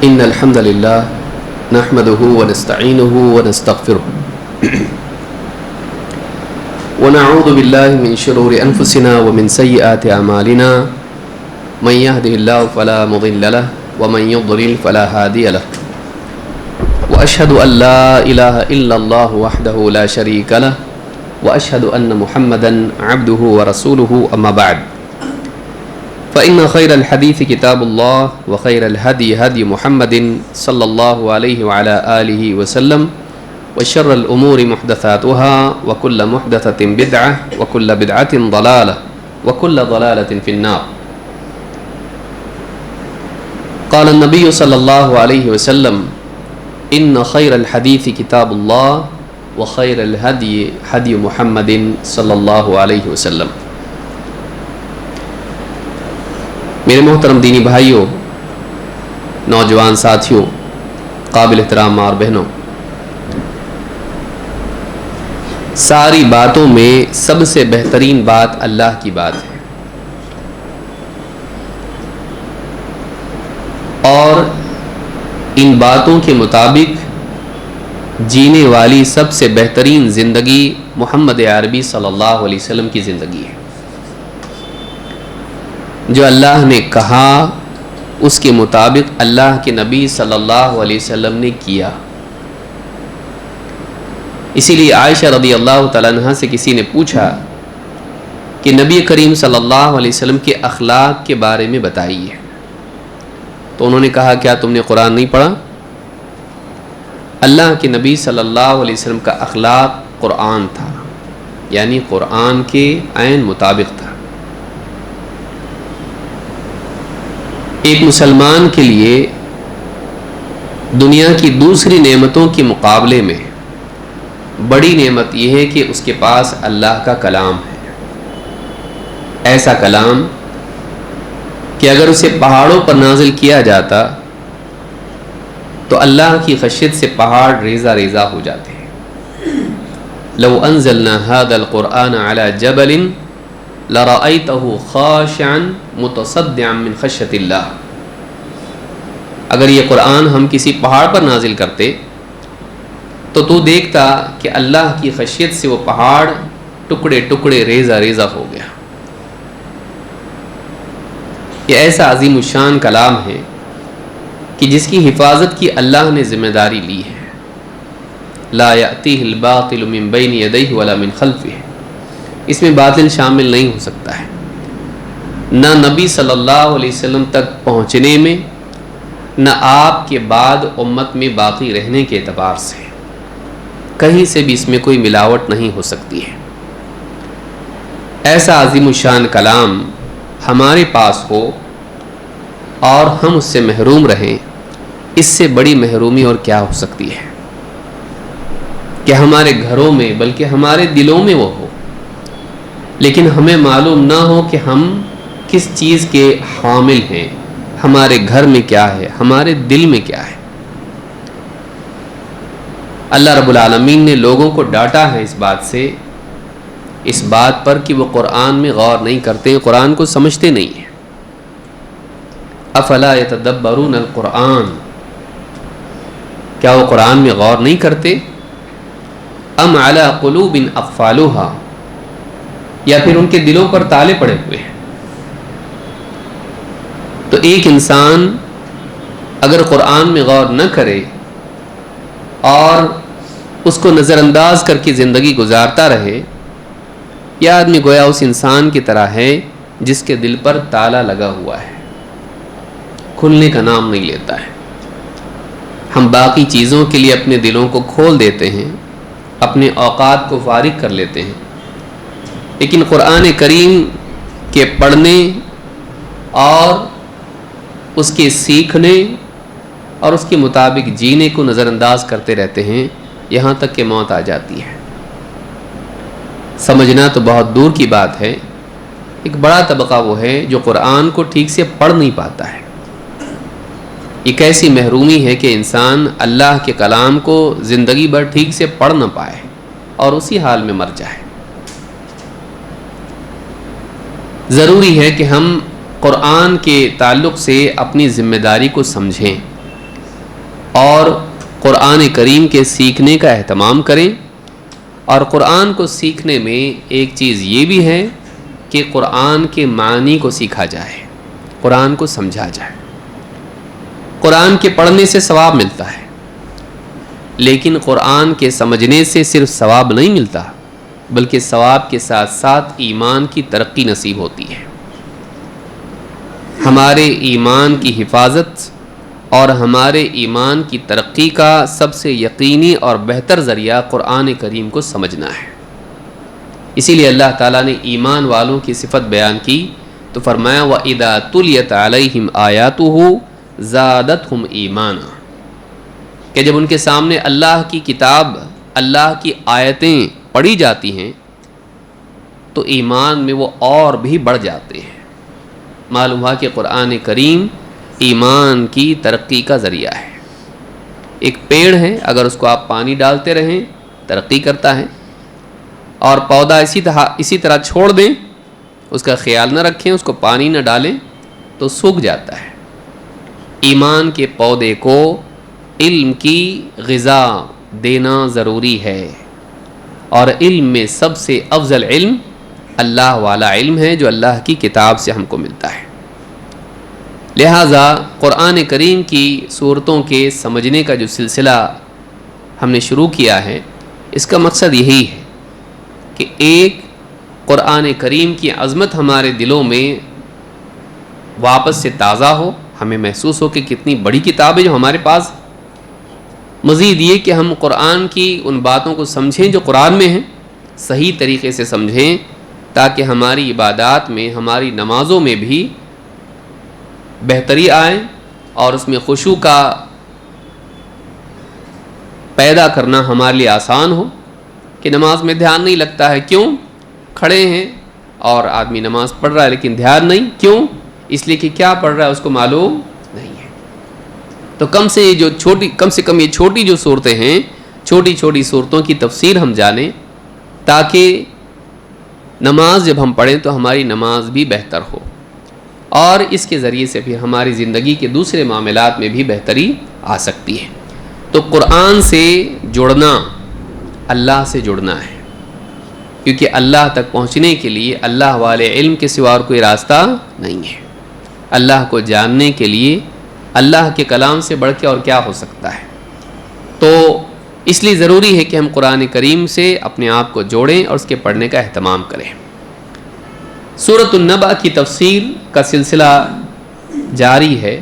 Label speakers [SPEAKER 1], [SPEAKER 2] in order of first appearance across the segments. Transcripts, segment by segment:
[SPEAKER 1] إن الحمد لله نحمده ونستعينه ونستغفره ونعوذ بالله من شرور أنفسنا ومن سيئات أعمالنا من يهده الله فلا مضل له ومن يضلل فلا هادي له وأشهد أن لا إله إلا الله وحده لا شريك له وأشهد أن محمدا عبده ورسوله أما بعد فإن خير الحديث كتاب الله وخير الهدي هدي محمد صلى الله عليه وعلى آله وسلم وشر الأمور محدثاتها وكل محدثة بدعة وكل بدعة ضلالة وكل ضلالة في النار. قال النبي صلى الله عليه وسلم إن خير الحديث كتاب الله وخير الهدي هدي محمد صلى الله عليه وسلم. میرے محترم دینی بھائیوں، نوجوان ساتھیوں، قابل احترام ماں اور بہنوں، ساری باتوں میں سب سے بہترین بات اللہ کی بات ہے، اور ان باتوں کے مطابق جینے والی سب سے بہترین زندگی محمد عربی صلی اللہ علیہ وسلم کی زندگی ہے. جو اللہ نے کہا اس کے مطابق اللہ کے نبی صلی اللہ علیہ وسلم نے کیا. اسی لیے عائشہ رضی اللہ تعالیٰ عنہ سے کسی نے پوچھا کہ نبی کریم صلی اللہ علیہ وسلم کے اخلاق کے بارے میں بتائیے، تو انہوں نے کہا کیا تم نے قرآن نہیں پڑھا؟ اللہ کے نبی صلی اللہ علیہ وسلم کا اخلاق قرآن تھا، یعنی قرآن کے عین مطابق تھا. ایک مسلمان کے لیے دنیا کی دوسری نعمتوں کے مقابلے میں بڑی نعمت یہ ہے کہ اس کے پاس اللہ کا کلام ہے. ایسا کلام کہ اگر اسے پہاڑوں پر نازل کیا جاتا تو اللہ کی خشیت سے پہاڑ ریزہ ریزہ ہو جاتے ہیں. لو انزلنا هذا القرآن على جبل لرأيته خاشعا متصدعا من خشية اللہ. اگر یہ قرآن ہم کسی پہاڑ پر نازل کرتے تو دیکھتا کہ اللہ کی خشیت سے وہ پہاڑ ٹکڑے ٹکڑے ریزہ ریزہ ہو گیا. یہ ایسا عظیم الشان کلام ہے کہ جس کی حفاظت کی اللہ نے ذمہ داری لی ہے. لا يأتيه الباطل من بين يديه ولا من خلفه. اس میں باطل شامل نہیں ہو سکتا ہے، نہ نبی صلی اللہ علیہ وسلم تک پہنچنے میں، نہ آپ کے بعد امت میں باقی رہنے کے اعتبار سے. کہیں سے بھی اس میں کوئی ملاوٹ نہیں ہو سکتی ہے. ایسا عظیم الشان کلام ہمارے پاس ہو اور ہم اس سے محروم رہیں، اس سے بڑی محرومی اور کیا ہو سکتی ہے کہ ہمارے گھروں میں بلکہ ہمارے دلوں میں وہ ہو، لیکن ہمیں معلوم نہ ہو کہ ہم کس چیز کے حامل ہیں، ہمارے گھر میں کیا ہے، ہمارے دل میں کیا ہے. اللہ رب العالمین نے لوگوں کو ڈانٹا ہے اس بات سے، اس بات پر کہ وہ قرآن میں غور نہیں کرتے، قرآن کو سمجھتے نہیں ہیں. افلا یتدبرون القرآن، کیا وہ قرآن میں غور نہیں کرتے؟ ام علی قلوب اقفالها، یا پھر ان کے دلوں پر تالے پڑے ہوئے ہیں. تو ایک انسان اگر قرآن میں غور نہ کرے اور اس کو نظر انداز کر کے زندگی گزارتا رہے، یہ آدمی گویا اس انسان کی طرح ہے جس کے دل پر تالا لگا ہوا ہے، کھلنے کا نام نہیں لیتا ہے. ہم باقی چیزوں کے لیے اپنے دلوں کو کھول دیتے ہیں، اپنے اوقات کو فارغ کر لیتے ہیں، لیکن قرآن کریم کے پڑھنے اور اس کے سیکھنے اور اس کے مطابق جینے کو نظر انداز کرتے رہتے ہیں، یہاں تک کہ موت آ جاتی ہے. سمجھنا تو بہت دور کی بات ہے. ایک بڑا طبقہ وہ ہے جو قرآن کو ٹھیک سے پڑھ نہیں پاتا ہے. ایک ایسی محرومی ہے کہ انسان اللہ کے کلام کو زندگی بھر ٹھیک سے پڑھ نہ پائے اور اسی حال میں مر جائے. ضروری ہے کہ ہم قرآن کے تعلق سے اپنی ذمہ داری کو سمجھیں اور قرآن کریم کے سیکھنے کا اہتمام کریں. اور قرآن کو سیکھنے میں ایک چیز یہ بھی ہے کہ قرآن کے معنی کو سیکھا جائے، قرآن کو سمجھا جائے. قرآن کے پڑھنے سے ثواب ملتا ہے، لیکن قرآن کے سمجھنے سے صرف ثواب نہیں ملتا، بلکہ ثواب کے ساتھ ساتھ ایمان کی ترقی نصیب ہوتی ہے. ہمارے ایمان کی حفاظت اور ہمارے ایمان کی ترقی کا سب سے یقینی اور بہتر ذریعہ قرآن کریم کو سمجھنا ہے. اسی لیے اللہ تعالیٰ نے ایمان والوں کی صفت بیان کی تو فرمایا وَإِذَا تُلِيَتْ عَلَيْهِمْ آيَاتُهُ زَادَتْهُمْ ایمانا، کہ جب ان کے سامنے اللہ کی کتاب، اللہ کی آیتیں پڑھی جاتی ہیں تو ایمان میں وہ اور بھی بڑھ جاتے ہیں. معلوم ہوا کہ قرآن کریم ایمان کی ترقی کا ذریعہ ہے. ایک پیڑ ہے، اگر اس کو آپ پانی ڈالتے رہیں ترقی کرتا ہے، اور پودا اسی طرح چھوڑ دیں، اس کا خیال نہ رکھیں، اس کو پانی نہ ڈالیں تو سوکھ جاتا ہے. ایمان کے پودے کو علم کی غذا دینا ضروری ہے، اور علم میں سب سے افضل علم اللہ والا علم ہے جو اللہ کی کتاب سے ہم کو ملتا ہے. لہٰذا قرآن کریم کی صورتوں کے سمجھنے کا جو سلسلہ ہم نے شروع کیا ہے، اس کا مقصد یہی ہے کہ ایک قرآن کریم کی عظمت ہمارے دلوں میں واپس سے تازہ ہو، ہمیں محسوس ہو کہ کتنی بڑی کتاب ہے جو ہمارے پاس. مزید یہ کہ ہم قرآن کی ان باتوں کو سمجھیں جو قرآن میں ہیں، صحیح طریقے سے سمجھیں، تاکہ ہماری عبادات میں، ہماری نمازوں میں بھی بہتری آئے اور اس میں خشوع کا پیدا کرنا ہمارے لیے آسان ہو. کہ نماز میں دھیان نہیں لگتا ہے، کیوں؟ کھڑے ہیں اور آدمی نماز پڑھ رہا ہے لیکن دھیان نہیں، کیوں؟ اس لیے کہ کیا پڑھ رہا ہے اس کو معلوم نہیں ہے. تو کم سے کم یہ چھوٹی جو صورتیں ہیں، چھوٹی چھوٹی صورتوں کی تفسیر ہم جانیں، تاکہ نماز جب ہم پڑھیں تو ہماری نماز بھی بہتر ہو، اور اس کے ذریعے سے پھر ہماری زندگی کے دوسرے معاملات میں بھی بہتری آ سکتی ہے. تو قرآن سے جڑنا اللہ سے جڑنا ہے، کیونکہ اللہ تک پہنچنے کے لیے اللہ والے علم کے سوا اور کوئی راستہ نہیں ہے. اللہ کو جاننے کے لیے اللہ کے کلام سے بڑھ کے اور کیا ہو سکتا ہے. تو اس لیے ضروری ہے کہ ہم قرآن کریم سے اپنے آپ کو جوڑیں اور اس کے پڑھنے کا اہتمام کریں. سورۃ النبأ کی تفسیر کا سلسلہ جاری ہے،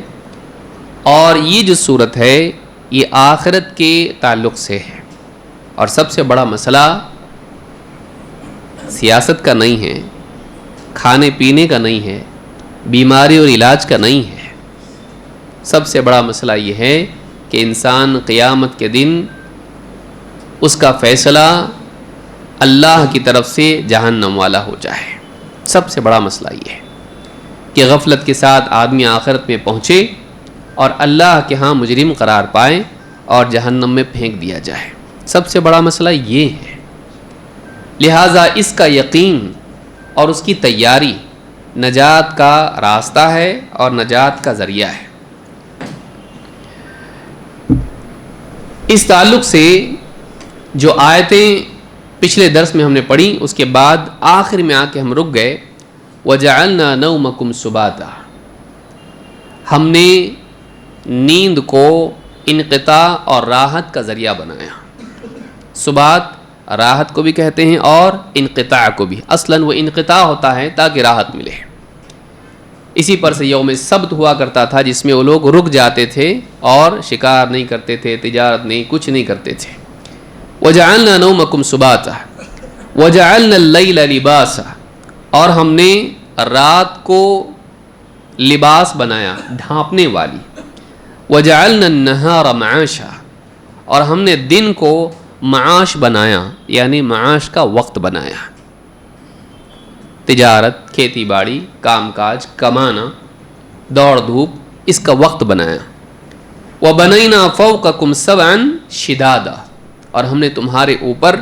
[SPEAKER 1] اور یہ جو سورت ہے یہ آخرت کے تعلق سے ہے. اور سب سے بڑا مسئلہ سیاست کا نہیں ہے، کھانے پینے کا نہیں ہے، بیماری اور علاج کا نہیں ہے. سب سے بڑا مسئلہ یہ ہے کہ انسان قیامت کے دن اس کا فیصلہ اللہ کی طرف سے جہنم والا ہو جائے. سب سے بڑا مسئلہ یہ ہے کہ غفلت کے ساتھ آدمی آخرت میں پہنچے اور اللہ کے ہاں مجرم قرار پائے اور جہنم میں پھینک دیا جائے. سب سے بڑا مسئلہ یہ ہے. لہٰذا اس کا یقین اور اس کی تیاری نجات کا راستہ ہے اور نجات کا ذریعہ ہے. اس تعلق سے جو آیتیں پچھلے درس میں ہم نے پڑھی، اس کے بعد آخر میں آ کے ہم رک گئے. وَجَعَلْنَا نَوْمَكُمْ سُبَاتًا، ہم نے نیند کو انقطاع اور راحت کا ذریعہ بنایا. سبات راحت کو بھی کہتے ہیں اور انقطاع کو بھی. اصلاً وہ انقطاع ہوتا ہے تاکہ راحت ملے. اسی پر سے یوم سبت ہوا کرتا تھا جس میں وہ لوگ رک جاتے تھے اور شکار نہیں کرتے تھے، تجارت نہیں، کچھ نہیں کرتے تھے. وَجَعَلْنَا نَوْمَكُمْ سُبَاتًا وَجَعَلْنَا اللَّيْلَ لِبَاسًا، اور ہم نے رات کو لباس بنایا، ڈھانپنے والی. وَجَعَلْنَا النَّهَارَ مَعَاشًا، اور ہم نے دن کو معاش بنایا، یعنی معاش کا وقت بنایا. تجارت، کھیتی باڑی، کام کاج، کمانا، دوڑ دھوپ، اس کا وقت بنایا. وَبَنَيْنَا فَوْقَكُمْ سَبْعًا شِدَادًا، اور ہم نے تمہارے اوپر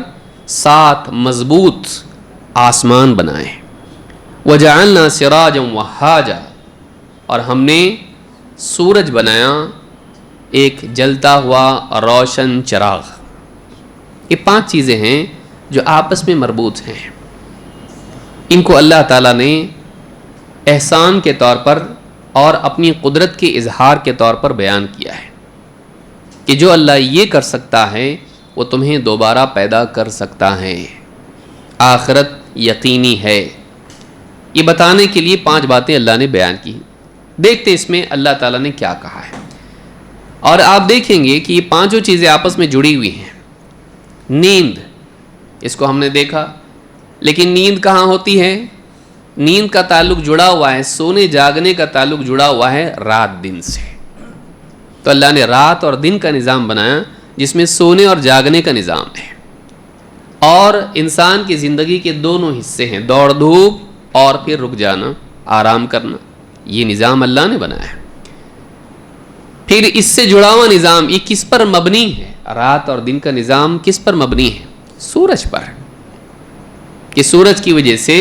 [SPEAKER 1] 7 مضبوط آسمان بنائے. وَجَعَلْنَا سِرَاجًا وَهَّاجًا، اور ہم نے سورج بنایا ایک جلتا ہوا روشن چراغ. یہ 5 چیزیں ہیں جو آپس میں مربوط ہیں. ان کو اللہ تعالیٰ نے احسان کے طور پر اور اپنی قدرت کے اظہار کے طور پر بیان کیا ہے کہ جو اللہ یہ کر سکتا ہے وہ تمہیں دوبارہ پیدا کر سکتا ہے. آخرت یقینی ہے. یہ بتانے کے لیے 5 باتیں اللہ نے بیان کی. دیکھتے اس میں اللہ تعالیٰ نے کیا کہا ہے. اور آپ دیکھیں گے کہ یہ 5 چیزیں آپس میں جڑی ہوئی ہیں. نیند، اس کو ہم نے دیکھا، لیکن نیند کہاں ہوتی ہے؟ نیند کا تعلق جڑا ہوا ہے، سونے جاگنے کا تعلق جڑا ہوا ہے رات دن سے. تو اللہ نے رات اور دن کا نظام بنایا جس میں سونے اور جاگنے کا نظام ہے. اور انسان کی زندگی کے دونوں حصے ہیں، دوڑ دھوپ اور پھر رک جانا، آرام کرنا. یہ نظام اللہ نے بنایا ہے. پھر اس سے جڑا ہوا نظام یہ کس پر مبنی ہے؟ رات اور دن کا نظام کس پر مبنی ہے؟ سورج پر، کہ سورج کی وجہ سے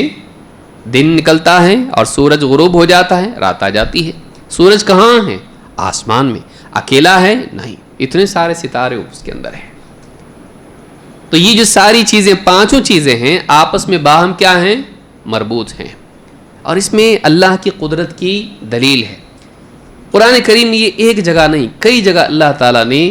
[SPEAKER 1] دن نکلتا ہے اور سورج غروب ہو جاتا ہے، رات آ جاتی ہے. سورج کہاں ہے؟ آسمان میں. اکیلا ہے؟ نہیں، اتنے سارے ستارے اس کے اندر ہیں. تو یہ جو ساری چیزیں 5 چیزیں ہیں آپس میں باہم کیا ہیں؟ مربوط ہیں. اور اس میں اللہ کی قدرت کی دلیل ہے. قرآن کریم میں یہ ایک جگہ نہیں، کئی جگہ اللہ تعالیٰ نے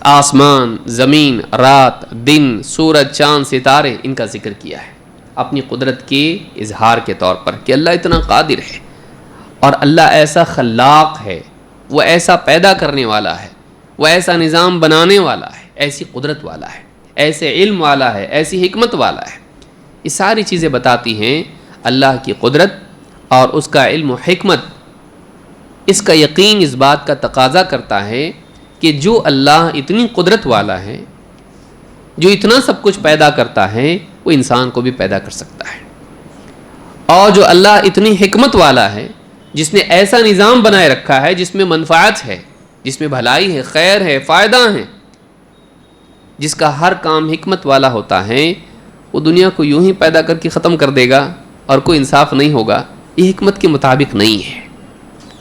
[SPEAKER 1] آسمان، زمین، رات، دن، سورج، چاند، ستارے ان کا ذکر کیا ہے اپنی قدرت کے اظہار کے طور پر کہ اللہ اتنا قادر ہے اور اللہ ایسا خلاق ہے، وہ ایسا پیدا کرنے والا ہے، وہ ایسا نظام بنانے والا ہے، ایسی قدرت والا ہے، ایسے علم والا ہے، ایسی حکمت والا ہے. یہ ساری چیزیں بتاتی ہیں اللہ کی قدرت اور اس کا علم و حکمت. اس کا یقین اس بات کا تقاضا کرتا ہے کہ جو اللہ اتنی قدرت والا ہے، جو اتنا سب کچھ پیدا کرتا ہے، وہ انسان کو بھی پیدا کر سکتا ہے. اور جو اللہ اتنی حکمت والا ہے، جس نے ایسا نظام بنائے رکھا ہے جس میں منفعت ہے، جس میں بھلائی ہے، خیر ہے، فائدہ ہے، جس کا ہر کام حکمت والا ہوتا ہے، وہ دنیا کو یوں ہی پیدا کر کے ختم کر دے گا اور کوئی انصاف نہیں ہوگا. یہ حکمت کے مطابق نہیں ہے.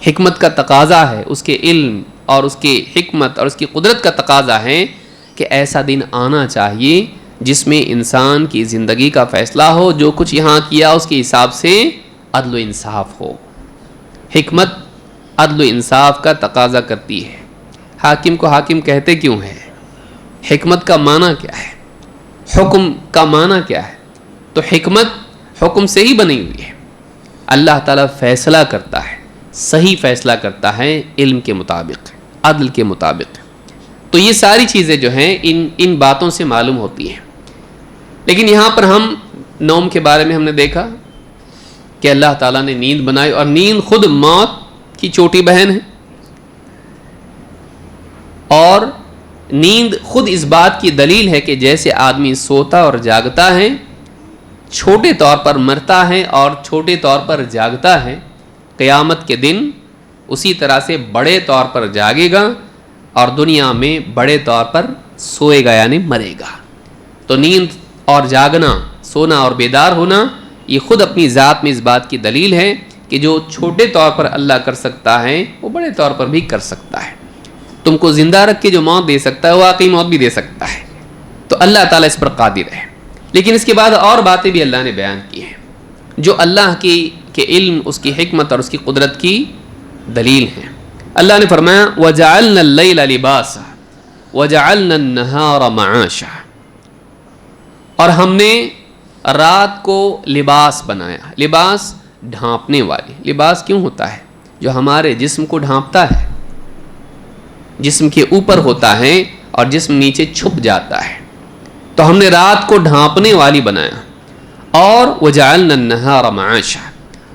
[SPEAKER 1] حکمت کا تقاضا ہے، اس کے علم اور اس کے حکمت اور اس کی قدرت کا تقاضا ہے کہ ایسا دن آنا چاہیے جس میں انسان کی زندگی کا فیصلہ ہو، جو کچھ یہاں کیا اس کے حساب سے عدل و انصاف ہو. حکمت عدل و انصاف کا تقاضا کرتی ہے. حاکم کو حاکم کہتے کیوں ہے؟ حکمت کا معنی کیا ہے؟ حکم کا معنی کیا ہے؟ تو حکمت حکم سے ہی بنی ہوئی ہے. اللہ تعالیٰ فیصلہ کرتا ہے، صحیح فیصلہ کرتا ہے علم کے مطابق، عدل کے مطابق. تو یہ ساری چیزیں جو ہیں ان باتوں سے معلوم ہوتی ہیں. لیکن یہاں پر ہم نوم کے بارے میں ہم نے دیکھا کہ اللہ تعالیٰ نے نیند بنائی، اور نیند خود موت کی چھوٹی بہن ہے. اور نیند خود اس بات کی دلیل ہے کہ جیسے آدمی سوتا اور جاگتا ہے، چھوٹے طور پر مرتا ہے اور چھوٹے طور پر جاگتا ہے، قیامت کے دن اسی طرح سے بڑے طور پر جاگے گا اور دنیا میں بڑے طور پر سوئے گا، یعنی مرے گا. تو نیند اور جاگنا، سونا اور بیدار ہونا، یہ خود اپنی ذات میں اس بات کی دلیل ہے کہ جو چھوٹے طور پر اللہ کر سکتا ہے وہ بڑے طور پر بھی کر سکتا ہے. تم کو زندہ رکھ کے جو موت دے سکتا ہے وہ واقعی موت بھی دے سکتا ہے. تو اللہ تعالیٰ اس پر قادر ہے. لیکن اس کے بعد اور باتیں بھی اللہ نے بیان کی ہیں جو اللہ کے علم، اس کی حکمت اور اس کی قدرت کی دلیل ہیں. اللہ نے فرمایا وَجَعَلْنَا اللَّيْلَ لِبَاسًا وَجَعَلْنَا النَّهَارَ مَعَاشًا، اور ہم نے رات کو لباس بنایا. لباس ڈھانپنے والی. لباس کیوں ہوتا ہے؟ جو ہمارے جسم کو ڈھانپتا ہے، جسم کے اوپر ہوتا ہے اور جسم نیچے چھپ جاتا ہے. تو ہم نے رات کو ڈھانپنے والی بنایا. اور وَجَعَلْنَا النَّهَارَ مَعَاشًا،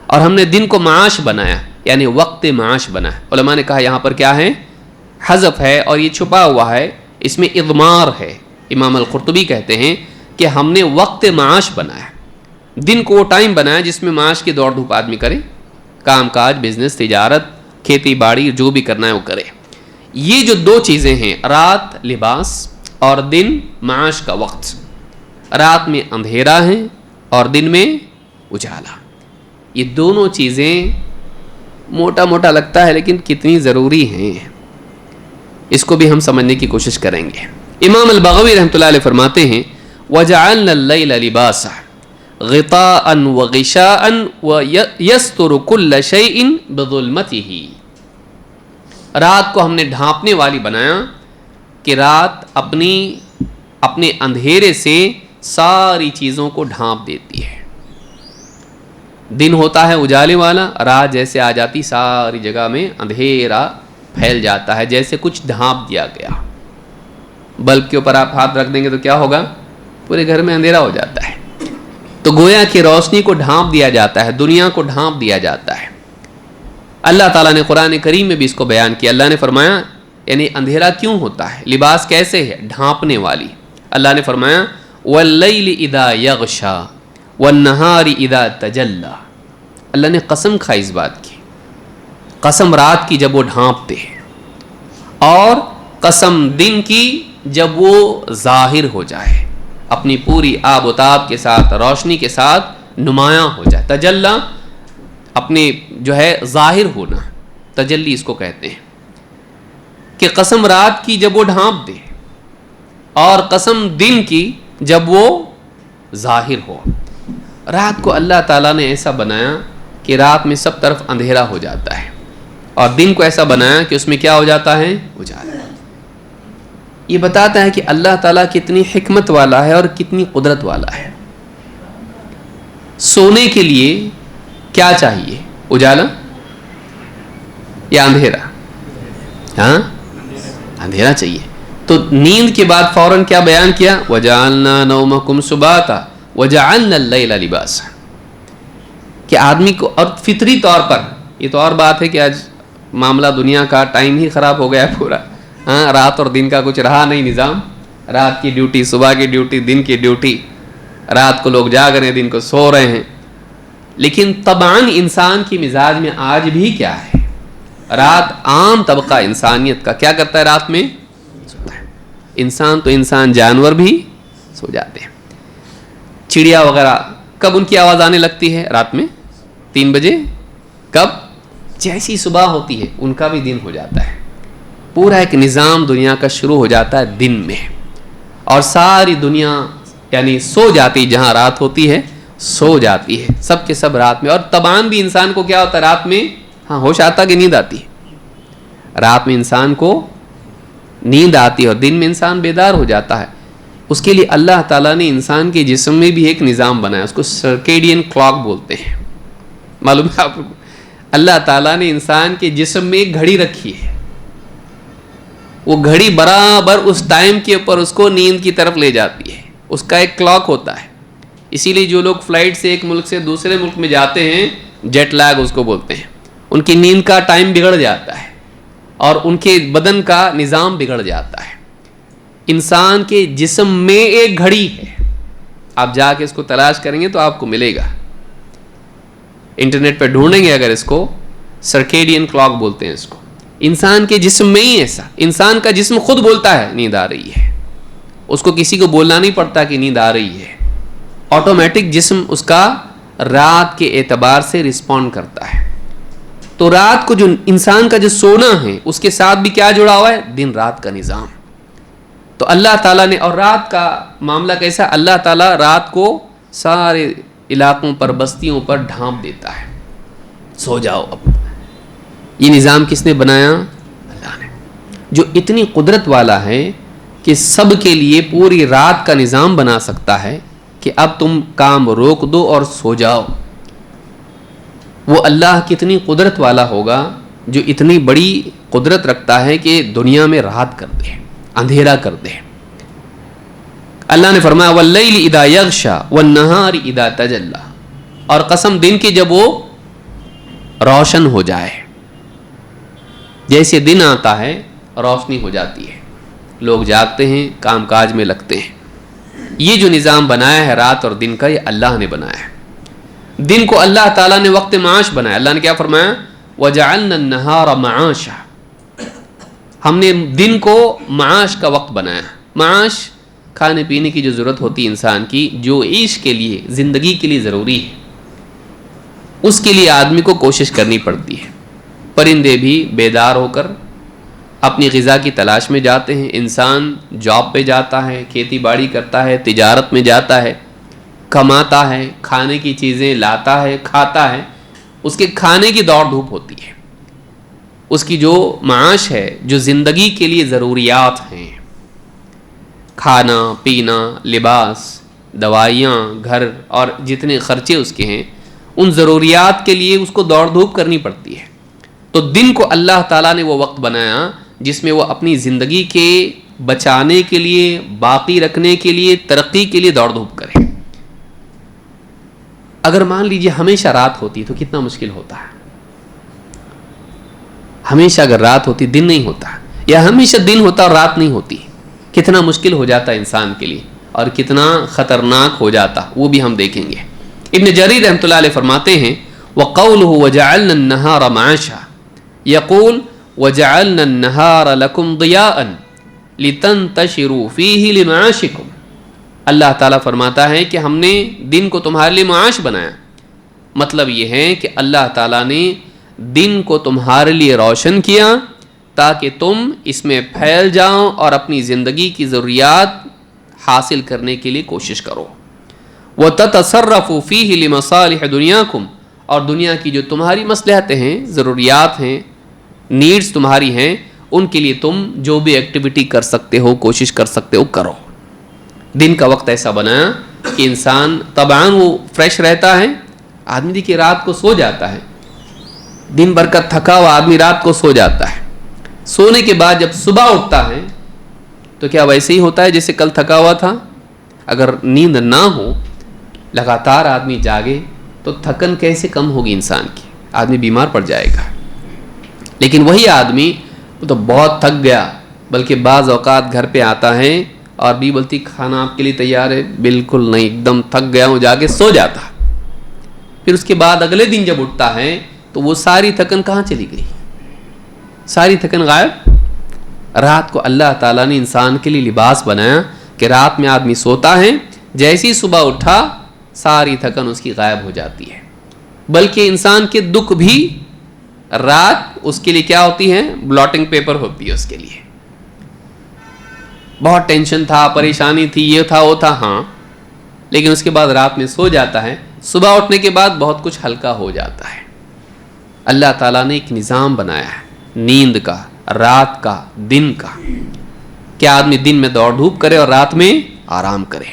[SPEAKER 1] اور ہم نے دن کو معاش بنایا، یعنی وقت معاش بنایا. علماء نے کہا یہاں پر کیا ہے؟ حذف ہے، اور یہ چھپا ہوا ہے، اس میں اضمار ہے. امام القرطبی کہتے ہیں کہ ہم نے وقت معاش بنایا. دن کو وہ ٹائم بنایا جس میں معاش کی دوڑ دھوپ آدمی کرے، کام کاج، بزنس، تجارت، کھیتی باڑی، جو بھی کرنا ہے وہ کرے. یہ جو 2 چیزیں ہیں، رات لباس اور دن معاش کا وقت. رات میں اندھیرا ہے اور دن میں اجالا. یہ دونوں چیزیں موٹا موٹا لگتا ہے لیکن کتنی ضروری ہیں. اس کو بھی ہم سمجھنے کی کوشش کریں گے. امام البغوی رحمۃ اللہ علیہ فرماتے ہیں وَجَعَلْنَا اللَّيْلَ لِبَاسًا غِطَاءً وَغِشَاءً وَيَسْتُرُ كُلَّ شَيْءٍ بِظُلْمَتِهِ. رات کو ہم نے ڈھانپنے والی بنایا کہ رات اپنے اندھیرے سے ساری چیزوں کو ڈھانپ دیتی ہے. دن ہوتا ہے اجالے والا، رات جیسے آ جاتی ساری جگہ میں اندھیرا پھیل جاتا ہے، جیسے کچھ ڈھانپ دیا گیا. بلب کے اوپر آپ ہاتھ رکھ دیں گے تو کیا ہوگا؟ پورے گھر میں اندھیرا ہو جاتا ہے. تو گویا کہ روشنی کو ڈھانپ دیا جاتا ہے، دنیا کو ڈھانپ دیا جاتا ہے. اللہ تعالیٰ نے قرآن کریم میں بھی اس کو بیان کیا. اللہ نے فرمایا یعنی اندھیرا کیوں ہوتا ہے، لباس کیسے ہے؟ ڈھانپنے والی. اللہ نے فرمایا وَاللَّيْلِ إِذَا يَغْشَى وَالنَّهَارِ إِذَا تَجَلَّى. اللہ نے قسم کھائی اس بات کی، قسم رات کی جب وہ ڈھانپتے ہیں، اور قسم دن کی جب وہ ظاہر ہو جائے، اپنی پوری آب و تاب کے ساتھ، روشنی کے ساتھ نمایاں ہو جائے. تجلی اپنے جو ہے ظاہر ہونا، تجلی اس کو کہتے ہیں. کہ قسم رات کی جب وہ ڈھانپ دے، اور قسم دن کی جب وہ ظاہر ہو. رات کو اللہ تعالیٰ نے ایسا بنایا کہ رات میں سب طرف اندھیرا ہو جاتا ہے، اور دن کو ایسا بنایا کہ اس میں کیا ہو جاتا ہے؟ اجالا. یہ بتاتا ہے کہ اللہ تعالیٰ کتنی حکمت والا ہے اور کتنی قدرت والا ہے. سونے کے لیے کیا چاہیے؟ اجالا یا اندھیرا؟ ہاں، اندھیرا چاہیے. تو نیند کے بعد فوراً کیا بیان کیا؟ وَجَعَلْنَا نَوْمَكُمْ سُبَاتًا وَجَعَلْنَا اللَّيْلَ لِبَاسًا. کہ آدمی کو، اور فطری طور پر یہ تو اور بات ہے کہ آج معاملہ دنیا کا ٹائم ہی خراب ہو گیا ہے پورا. ہاں، رات اور دن کا کچھ رہا نہیں نظام. رات کی ڈیوٹی، صبح کی ڈیوٹی، دن کی ڈیوٹی. رات کو لوگ جاگ رہے ہیں، دن کو سو رہے ہیں. لیکن طبعاً انسان کی مزاج میں آج بھی کیا ہے؟ رات عام طبقہ انسانیت کا کیا کرتا ہے؟ رات میں سوتا ہے. انسان تو انسان، جانور بھی سو جاتے ہیں. چڑیا وغیرہ کب ان کی آواز آنے لگتی ہے؟ رات میں 3 بجے. کب؟ جیسی صبح ہوتی ہے ان کا بھی دن ہو جاتا ہے. پورا ایک نظام دنیا کا شروع ہو جاتا ہے دن میں، اور ساری دنیا یعنی سو جاتی، جہاں رات ہوتی ہے سو جاتی ہے، سب کے سب رات میں. اور طبعاً بھی انسان کو کیا ہوتا ہے رات میں؟ ہاں، ہوش آتا کہ نیند آتی ہے؟ رات میں انسان کو نیند آتی ہے، اور دن میں انسان بیدار ہو جاتا ہے. اس کے لیے اللہ تعالیٰ نے انسان کے جسم میں بھی ایک نظام بنایا، اس کو سرکیڈین کلاک بولتے ہیں. معلوم ہے آپ کو؟ اللہ تعالیٰ نے انسان کے جسم میں ایک گھڑی رکھی ہے. وہ گھڑی برابر اس ٹائم کے اوپر اس کو نیند کی طرف لے جاتی ہے. اس کا ایک کلاک ہوتا ہے. اسی لیے جو لوگ فلائٹ سے ایک ملک سے دوسرے ملک میں جاتے ہیں، جیٹ لیگ اس کو بولتے ہیں، ان کی نیند کا ٹائم بگڑ جاتا ہے اور ان کے بدن کا نظام بگڑ جاتا ہے. انسان کے جسم میں ایک گھڑی ہے. آپ جا کے اس کو تلاش کریں گے تو آپ کو ملے گا. انٹرنیٹ پہ ڈھونڈیں گے اگر اس کو، سرکیڈین کلاک بولتے ہیں اس کو. انسان کے جسم میں ہی ایسا، انسان کا جسم خود بولتا ہے نیند آ رہی ہے. اس کو کسی کو بولنا نہیں پڑتا کہ نیند آ رہی ہے. آٹومیٹک جسم اس کا رات کے اعتبار سے رسپونڈ کرتا ہے. تو رات کو جو انسان کا جو سونا ہے اس کے ساتھ بھی کیا جڑا ہوا ہے؟ دن رات کا نظام. تو اللہ تعالیٰ نے، اور رات کا معاملہ کیسا؟ اللہ تعالیٰ رات کو سارے علاقوں پر، بستیوں پر ڈھانپ دیتا ہے. سو جاؤ اب. یہ نظام کس نے بنایا؟ اللہ نے. جو اتنی قدرت والا ہے کہ سب کے لیے پوری رات کا نظام بنا سکتا ہے کہ اب تم کام روک دو اور سو جاؤ. وہ اللہ کتنی قدرت والا ہوگا جو اتنی بڑی قدرت رکھتا ہے کہ دنیا میں رات کر دے، اندھیرا کر دے. اللہ نے فرمایا وَاللَّيْلِ إِذَا يَغْشَى وَالنَّهَارِ إِذَا تَجَلَّى. اور قسم دن کی جب وہ روشن ہو جائے. جیسے دن آتا ہے روشنی ہو جاتی ہے، لوگ جاگتے ہیں، کام کاج میں لگتے ہیں. یہ جو نظام بنایا ہے رات اور دن کا، یہ اللہ نے بنایا ہے. دن کو اللہ تعالیٰ نے وقت معاش بنایا. اللہ نے کیا فرمایا؟ وَجَعَلْنَا النَّهَارَ مَعَاشًا. ہم نے دن کو معاش کا وقت بنایا. معاش کھانے پینے کی جو ضرورت ہوتی ہے انسان کی، جو عیش کے لیے، زندگی کے لیے ضروری ہے، اس کے لیے آدمی کو کوشش کرنی پڑتی ہے. پرندے بھی بیدار ہو کر اپنی غذا کی تلاش میں جاتے ہیں. انسان جاب پہ جاتا ہے, کھیتی باڑی کرتا ہے, تجارت میں جاتا ہے, کماتا ہے, کھانے کی چیزیں لاتا ہے, کھاتا ہے. اس کے کھانے کی دوڑ دھوپ ہوتی ہے. اس کی جو معاش ہے, جو زندگی کے لیے ضروریات ہیں, کھانا پینا, لباس, دوائیاں, گھر اور جتنے خرچے اس کے ہیں, ان ضروریات کے لیے اس کو دوڑ دھوپ کرنی پڑتی ہے. تو دن کو اللہ تعالیٰ نے وہ وقت بنایا جس میں وہ اپنی زندگی کے بچانے کے لیے, باقی رکھنے کے لیے, ترقی کے لیے دوڑ دھوپ کرے. اگر مان لیجیے ہمیشہ رات ہوتی تو کتنا مشکل ہوتا ہے. ہمیشہ اگر رات ہوتی, دن نہیں ہوتا, یا ہمیشہ دن ہوتا اور رات نہیں ہوتی, کتنا مشکل ہو جاتا انسان کے لیے اور کتنا خطرناک ہو جاتا, وہ بھی ہم دیکھیں گے. ابن جریر رحمۃ اللہ علیہ فرماتے ہیں وَقَوْلُهُ وَجَعَلْنَا النَّهَارَ مَعَاشًا يقول وَجَعَلْنَا النَّهَارَ لَكُمْ ضِيَاءً لِتَنْتَشِرُوا فِيهِ لِمَعَاشِكُمْ. اللہ تعالیٰ فرماتا ہے کہ ہم نے دن کو تمہارے لیے معاش بنایا. مطلب یہ ہے کہ اللہ تعالیٰ نے دن کو تمہارے لیے روشن کیا تاکہ تم اس میں پھیل جاؤ اور اپنی زندگی کی ضروریات حاصل کرنے کے لیے کوشش کرو. وَتَتَصَرَّفُوا فِيهِ لِمَصَالِحِ دُنْيَاكُمْ, اور دنیا کی جو تمہاری مصلحتیں ہیں, ضروریات ہیں, نیڈز تمہاری ہیں, ان کے لیے تم جو بھی ایکٹیویٹی کر سکتے ہو, کوشش کر سکتے ہو, کرو. دن کا وقت ایسا بنایا کہ انسان طبعاً وہ فریش رہتا ہے. آدمی دیکھیے رات کو سو جاتا ہے, دن بھر کا تھکا ہوا آدمی رات کو سو جاتا ہے. سونے کے بعد جب صبح اٹھتا ہے تو کیا ویسے ہی ہوتا ہے جیسے کل تھکا ہوا تھا؟ اگر نیند نہ ہو, لگاتار آدمی جاگے تو تھکن کیسے کم ہوگی انسان کی؟ آدمی بیمار پڑ جائے گا. لیکن وہی آدمی وہ تو بہت تھک گیا, بلکہ بعض اوقات گھر پہ آتا ہے اور بھی بولتی کھانا آپ کے لیے تیار ہے, بالکل نہیں, ایک دم تھک گیا ہوں, جا کے سو جاتا. پھر اس کے بعد اگلے دن جب اٹھتا ہے تو وہ ساری تھکن کہاں چلی گئی؟ ساری تھکن غائب. رات کو اللہ تعالیٰ نے انسان کے لیے لباس بنایا کہ رات میں آدمی سوتا ہے, جیسی صبح اٹھا ساری تھکن اس کی غائب ہو جاتی ہے. بلکہ انسان کے دکھ بھی رات اس کے لیے کیا ہوتی ہے؟ بلاٹنگ پیپر ہوتی ہے اس کے لیے. بہت ٹینشن تھا, پریشانی تھی, یہ تھا وہ تھا, ہاں, لیکن اس کے بعد رات میں سو جاتا ہے, صبح اٹھنے کے بعد بہت کچھ ہلکا ہو جاتا ہے. اللہ تعالیٰ نے ایک نظام بنایا ہے نیند کا, رات کا, دن کا, کہ آدمی دن میں دوڑ دھوپ کرے اور رات میں آرام کرے.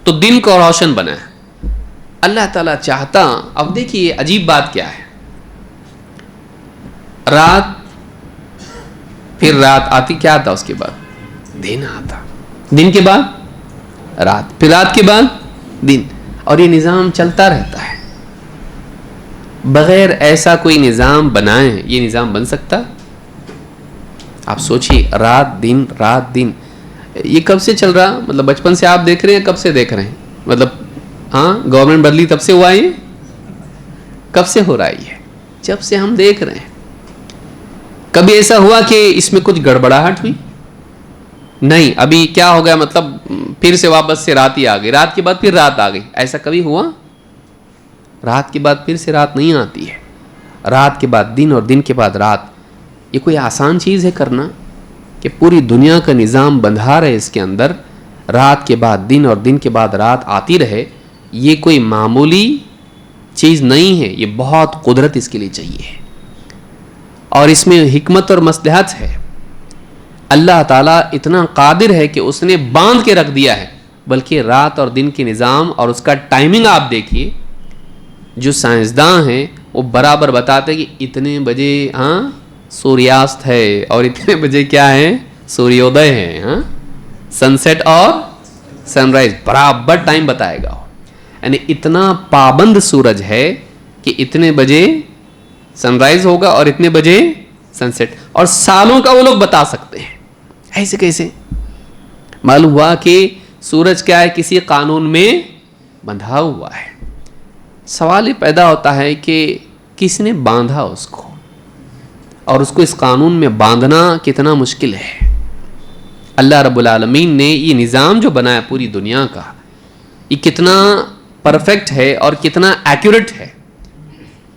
[SPEAKER 1] تو دن کو روشن بنایا اللہ تعالیٰ چاہتا. اب دیکھیے عجیب بات کیا ہے, رات, پھر رات آتی, کیا آتا اس کے بعد؟ دن آتا. دن کے بعد رات, پھر رات کے بعد دن, اور یہ نظام چلتا رہتا ہے. بغیر ایسا کوئی نظام بنائے یہ نظام بن سکتا؟ آپ سوچیے, رات دن رات دن, یہ کب سے چل رہا؟ مطلب بچپن سے آپ دیکھ رہے ہیں, کب سے دیکھ رہے ہیں؟ مطلب ہاں, گورنمنٹ بدلی تب سے ہوا ہے؟ کب سے ہو رہا ہے یہ؟ جب سے ہم دیکھ رہے ہیں. کبھی ایسا ہوا کہ اس میں کچھ گڑبڑاہٹ ہوئی؟ نہیں. ابھی کیا ہو گیا, مطلب پھر سے واپس سے رات ہی آ گئی, رات کے بعد پھر رات آ گئی, ایسا کبھی ہوا؟ رات کے بعد پھر سے رات نہیں آتی ہے, رات کے بعد دن اور دن کے بعد رات. یہ کوئی آسان چیز ہے کرنا کہ پوری دنیا کا نظام بندھا رہے اس کے اندر, رات کے بعد دن اور دن کے بعد رات آتی رہے؟ یہ کوئی معمولی چیز نہیں ہے, یہ بہت قدرت اس کے لیے چاہیے, اور اس میں حکمت اور مصلحت ہے. اللہ تعالیٰ اتنا قادر ہے کہ اس نے باندھ کے رکھ دیا ہے. بلکہ رات اور دن کے نظام اور اس کا ٹائمنگ آپ دیکھیے, جو سائنسداں ہیں وہ برابر بتاتے کہ اتنے بجے ہاں سوریاست ہے اور اتنے بجے کیا ہے, سوریودے ہے, ہاں, سن سیٹ اور سن رائز, برابر ٹائم بتائے گا. یعنی اتنا پابند سورج ہے کہ اتنے بجے سن رائز ہوگا اور اتنے بجے سن سیٹ, اور سالوں کا وہ لوگ بتا سکتے ہیں. ایسے کیسے؟ معلوم ہوا کہ سورج کیا ہے, کسی قانون میں بندھا ہوا ہے. سوال یہ پیدا ہوتا ہے کہ کس نے باندھا اس کو, اور اس کو اس قانون میں باندھنا کتنا مشکل ہے. اللہ رب العالمین نے یہ نظام جو بنایا پوری دنیا کا, یہ کتنا پرفیکٹ ہے اور کتنا ایکوریٹ ہے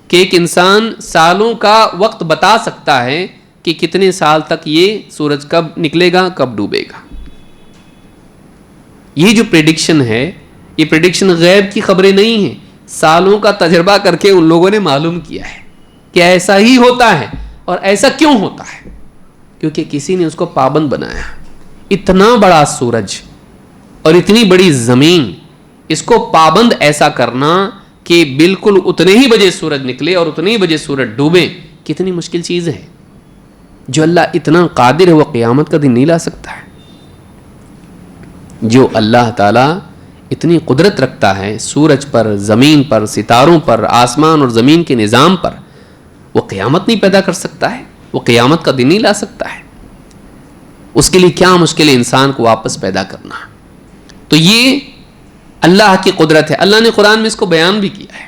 [SPEAKER 1] کہ ایک انسان سالوں کا وقت بتا سکتا ہے کہ کتنے سال تک یہ سورج کب نکلے گا, کب ڈوبے گا. یہ جو پریڈکشن ہے, یہ پریڈکشن غیب کی خبریں نہیں ہیں, سالوں کا تجربہ کر کے ان لوگوں نے معلوم کیا ہے کہ ایسا ہی ہوتا ہے. اور ایسا کیوں ہوتا ہے؟ کیونکہ کسی نے اس کو پابند بنایا. اتنا بڑا سورج اور اتنی بڑی زمین, اس کو پابند ایسا کرنا کہ بالکل اتنے ہی بجے سورج نکلے اور اتنے ہی بجے سورج ڈوبے, کتنی مشکل چیز ہے. جو اللہ اتنا قادر ہے وہ قیامت کا دن نہیں لا سکتا ہے. جو اللہ تعالیٰ اتنی قدرت رکھتا ہے سورج پر, زمین پر, ستاروں پر, آسمان اور زمین کے نظام پر, وہ قیامت نہیں پیدا کر سکتا ہے, وہ قیامت کا دن نہیں لا سکتا ہے. اس کے لیے کیا مشکل ہے انسان کو واپس پیدا کرنا. تو یہ اللہ کی قدرت ہے. اللہ نے قرآن میں اس کو بیان بھی کیا ہے,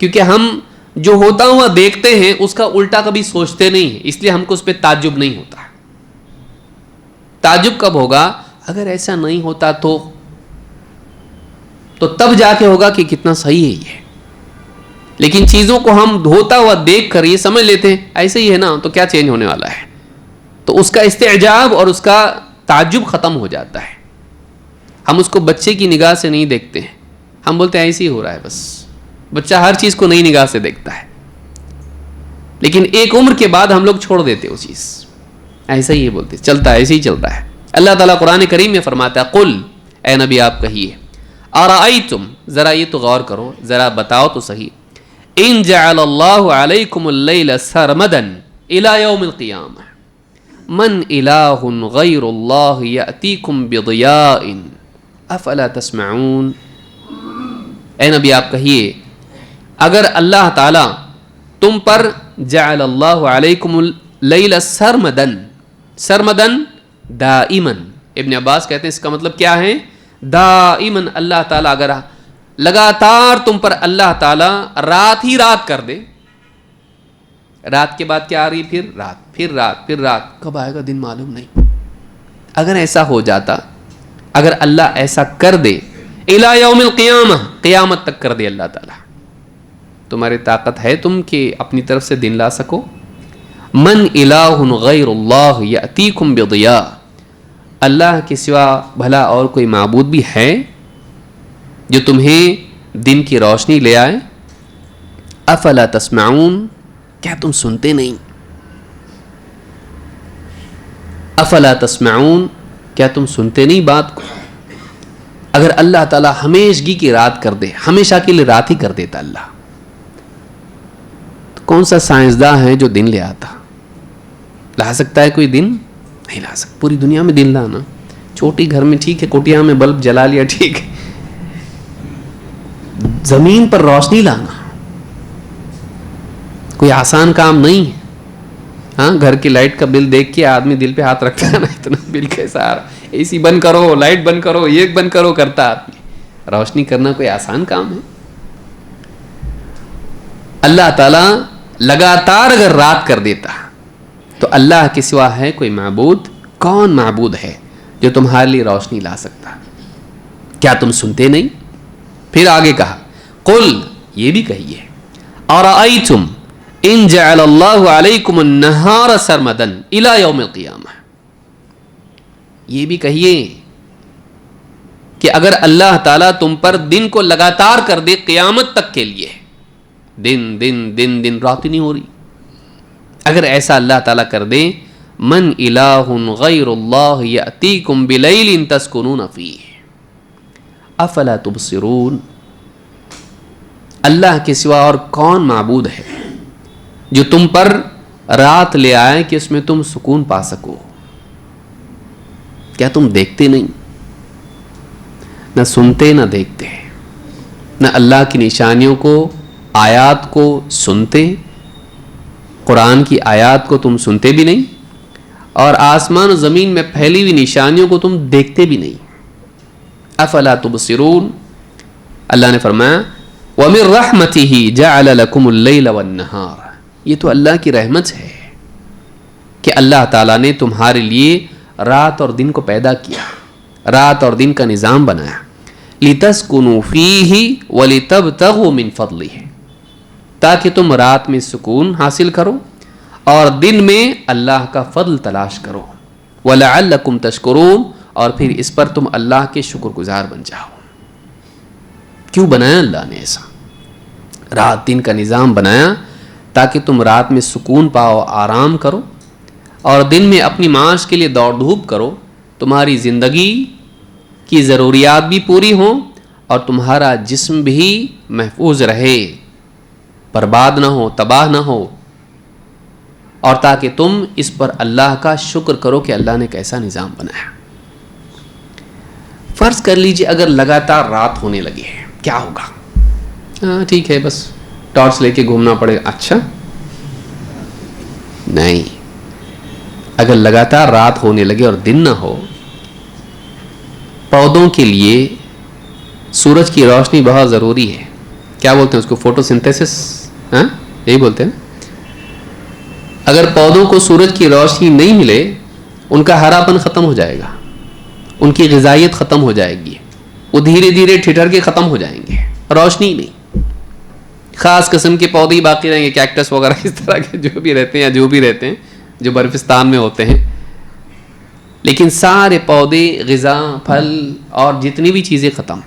[SPEAKER 1] کیونکہ ہم جو ہوتا ہوا دیکھتے ہیں اس کا الٹا کبھی سوچتے نہیں ہیں, اس لیے ہم کو اس پہ تعجب نہیں ہوتا. تعجب کب ہوگا؟ اگر ایسا نہیں ہوتا تو تب جا کے ہوگا کہ کتنا صحیح ہے یہ. لیکن چیزوں کو ہم ہوتا ہوا دیکھ کر یہ سمجھ لیتے ہیں ایسے ہی ہے نا, تو کیا چینج ہونے والا ہے. تو اس کا استعجاب اور اس کا تعجب ختم ہو جاتا ہے. ہم اس کو بچے کی نگاہ سے نہیں دیکھتے ہیں, ہم بولتے ہیں ایسے ہی ہو رہا ہے بس. بچہ ہر چیز کو نئی نگاہ سے دیکھتا ہے, لیکن ایک عمر کے بعد ہم لوگ چھوڑ دیتے وہ چیز, ایسا ہی بولتے چلتا ہے, ایسے ہی چلتا ہے. اللہ تعالیٰ قرآن کریم میں فرماتا ہے, قل, اے نبی آپ کہیے, ارائیتم, ذرا یہ تو غور کرو, ذرا بتاؤ تو صحیح, ان جعل اللہ علیکم اللیل سرمدا الی یوم القیامہ من الہ غیر اللہ یأتیکم بضیاء افلا تسمعون. اے نبی آپ کہیے, اگر اللہ تعالی تم پر جعل اللہ علیکم اللیل سرمدن, سرمدن دائمن, ابن عباس کہتے ہیں اس کا مطلب کیا ہے؟ دائمن, اللہ تعالیٰ اگر لگاتار تم پر اللہ تعالیٰ رات ہی رات کر دے, رات کے بعد کیا آ رہی, پھر رات, پھر رات, پھر رات, کب آئے گا دن معلوم نہیں. اگر ایسا ہو جاتا, اگر اللہ ایسا کر دے, الی یوم القیامہ, قیامت تک کر دے اللہ تعالیٰ, تمہاری طاقت ہے تم کہ اپنی طرف سے دن لا سکو؟ من الہ غیر اللہ یأتیکم بضیاء, اللہ کے سوا بھلا اور کوئی معبود بھی ہے جو تمہیں دن کی روشنی لے آئے؟ افلا تسمعون, کیا تم سنتے نہیں؟ افلا تسمعون, کیا تم سنتے نہیں بات کو؟ اگر اللہ تعالیٰ ہمیشگی کی رات کر دے, ہمیشہ کے لیے رات ہی کر دیتا اللہ, تو کون سا سائنسداں ہے جو دن لے آتا؟ لا سکتا ہے کوئی دن؟ نہیں لا سکتا. پوری دنیا میں دن لانا, چھوٹی گھر میں ٹھیک ہے, کوٹیا میں بلب جلا لیا ٹھیک ہے, زمین پر روشنی لانا کوئی آسان کام نہیں ہے. ہاں, گھر کی لائٹ کا بل دیکھ کے آدمی دل پہ ہاتھ رکھتا ہے نا, اتنا بل کیسا آ رہا, اے سی بند کرو, لائٹ بند کرو, یہ بند کرو کرتا آدمی. روشنی کرنا کوئی آسان کام ہے؟ اللہ تعالیٰ لگاتار اگر رات کر دیتا تو اللہ کے سوا ہے کوئی معبود؟ کون معبود ہے جو تمہارے لیے روشنی لا سکتا؟ کیا تم سنتے نہیں؟ پھر آگے کہا, قل, یہ بھی کہیے, ارائیتم ان جعل اللہ علیکم النہار سرمدا الی یوم القیامہ, یہ بھی کہیے کہ اگر اللہ تعالیٰ تم پر دن کو لگاتار کر دے قیامت تک کے لیے, دن دن دن دن, رات ہی نہیں ہو رہی, اگر ایسا اللہ تعالیٰ کر دے, من الہ غیر اللہ یأتیکم بلیل تسکنون فیہ افلا تبصرون, اللہ کے سوا اور کون معبود ہے جو تم پر رات لے آئے کہ اس میں تم سکون پا سکو؟ کیا تم دیکھتے نہیں؟ نہ سنتے نہ دیکھتے, نہ اللہ کی نشانیوں کو, آیات کو سنتے, قرآن کی آیات کو تم سنتے بھی نہیں, اور آسمان و زمین میں پھیلی ہوئی نشانیوں کو تم دیکھتے بھی نہیں. افلا تبصرون, اللہ نے فرمایا وَمِن رَحْمَتِهِ جَعَلَ لَكُمُ اللَّيْلَ وَالنَّهَارَ, یہ تو اللہ کی رحمت ہے کہ اللہ تعالیٰ نے تمہارے لیے رات اور دن کو پیدا کیا, رات اور دن کا نظام بنایا. لِتَسْكُنُوا فِيهِ وَلِتَبْتَغُوا مِن فَضْلِهِ, تاکہ تم رات میں سکون حاصل کرو اور دن میں اللہ کا فضل تلاش کرو. وَلَعَلَّكُمْ تَشْكُرُونَ اور پھر اس پر تم اللہ کے شکر گزار بن جاؤ. کیوں بنایا اللہ نے ایسا؟ رات دن کا نظام بنایا تاکہ تم رات میں سکون پاؤ, آرام کرو, اور دن میں اپنی معاش کے لیے دوڑ دھوپ کرو. تمہاری زندگی کی ضروریات بھی پوری ہوں اور تمہارا جسم بھی محفوظ رہے, برباد نہ ہو, تباہ نہ ہو, اور تاکہ تم اس پر اللہ کا شکر کرو کہ اللہ نے کیسا نظام بنایا. فرض کر لیجئے اگر لگاتار رات ہونے لگی ہے, کیا ہوگا؟ ہاں ٹھیک ہے, بس ٹارچ لے کے گھومنا پڑے گا. اچھا نہیں, اگر لگاتار رات ہونے لگے اور دن نہ ہو, پودوں کے لیے سورج کی روشنی بہت ضروری ہے. کیا بولتے ہیں اس کو؟ فوٹو سنتھیسس, ہاں یہی بولتے ہیں. اگر پودوں کو سورج کی روشنی نہیں ملے, ان کا ہرا پن ختم ہو جائے گا, ان کی غذائیت ختم ہو جائے گی, وہ دھیرے دھیرے ٹھٹر کے ختم ہو جائیں گے. روشنی نہیں, خاص قسم کے پودے ہی باقی رہیں گے, کیکٹس وغیرہ اس طرح کے جو بھی رہتے ہیں یا جو بھی رہتے ہیں جو برفستان میں ہوتے ہیں. لیکن سارے پودے, غذا, پھل اور جتنی بھی چیزیں ختم.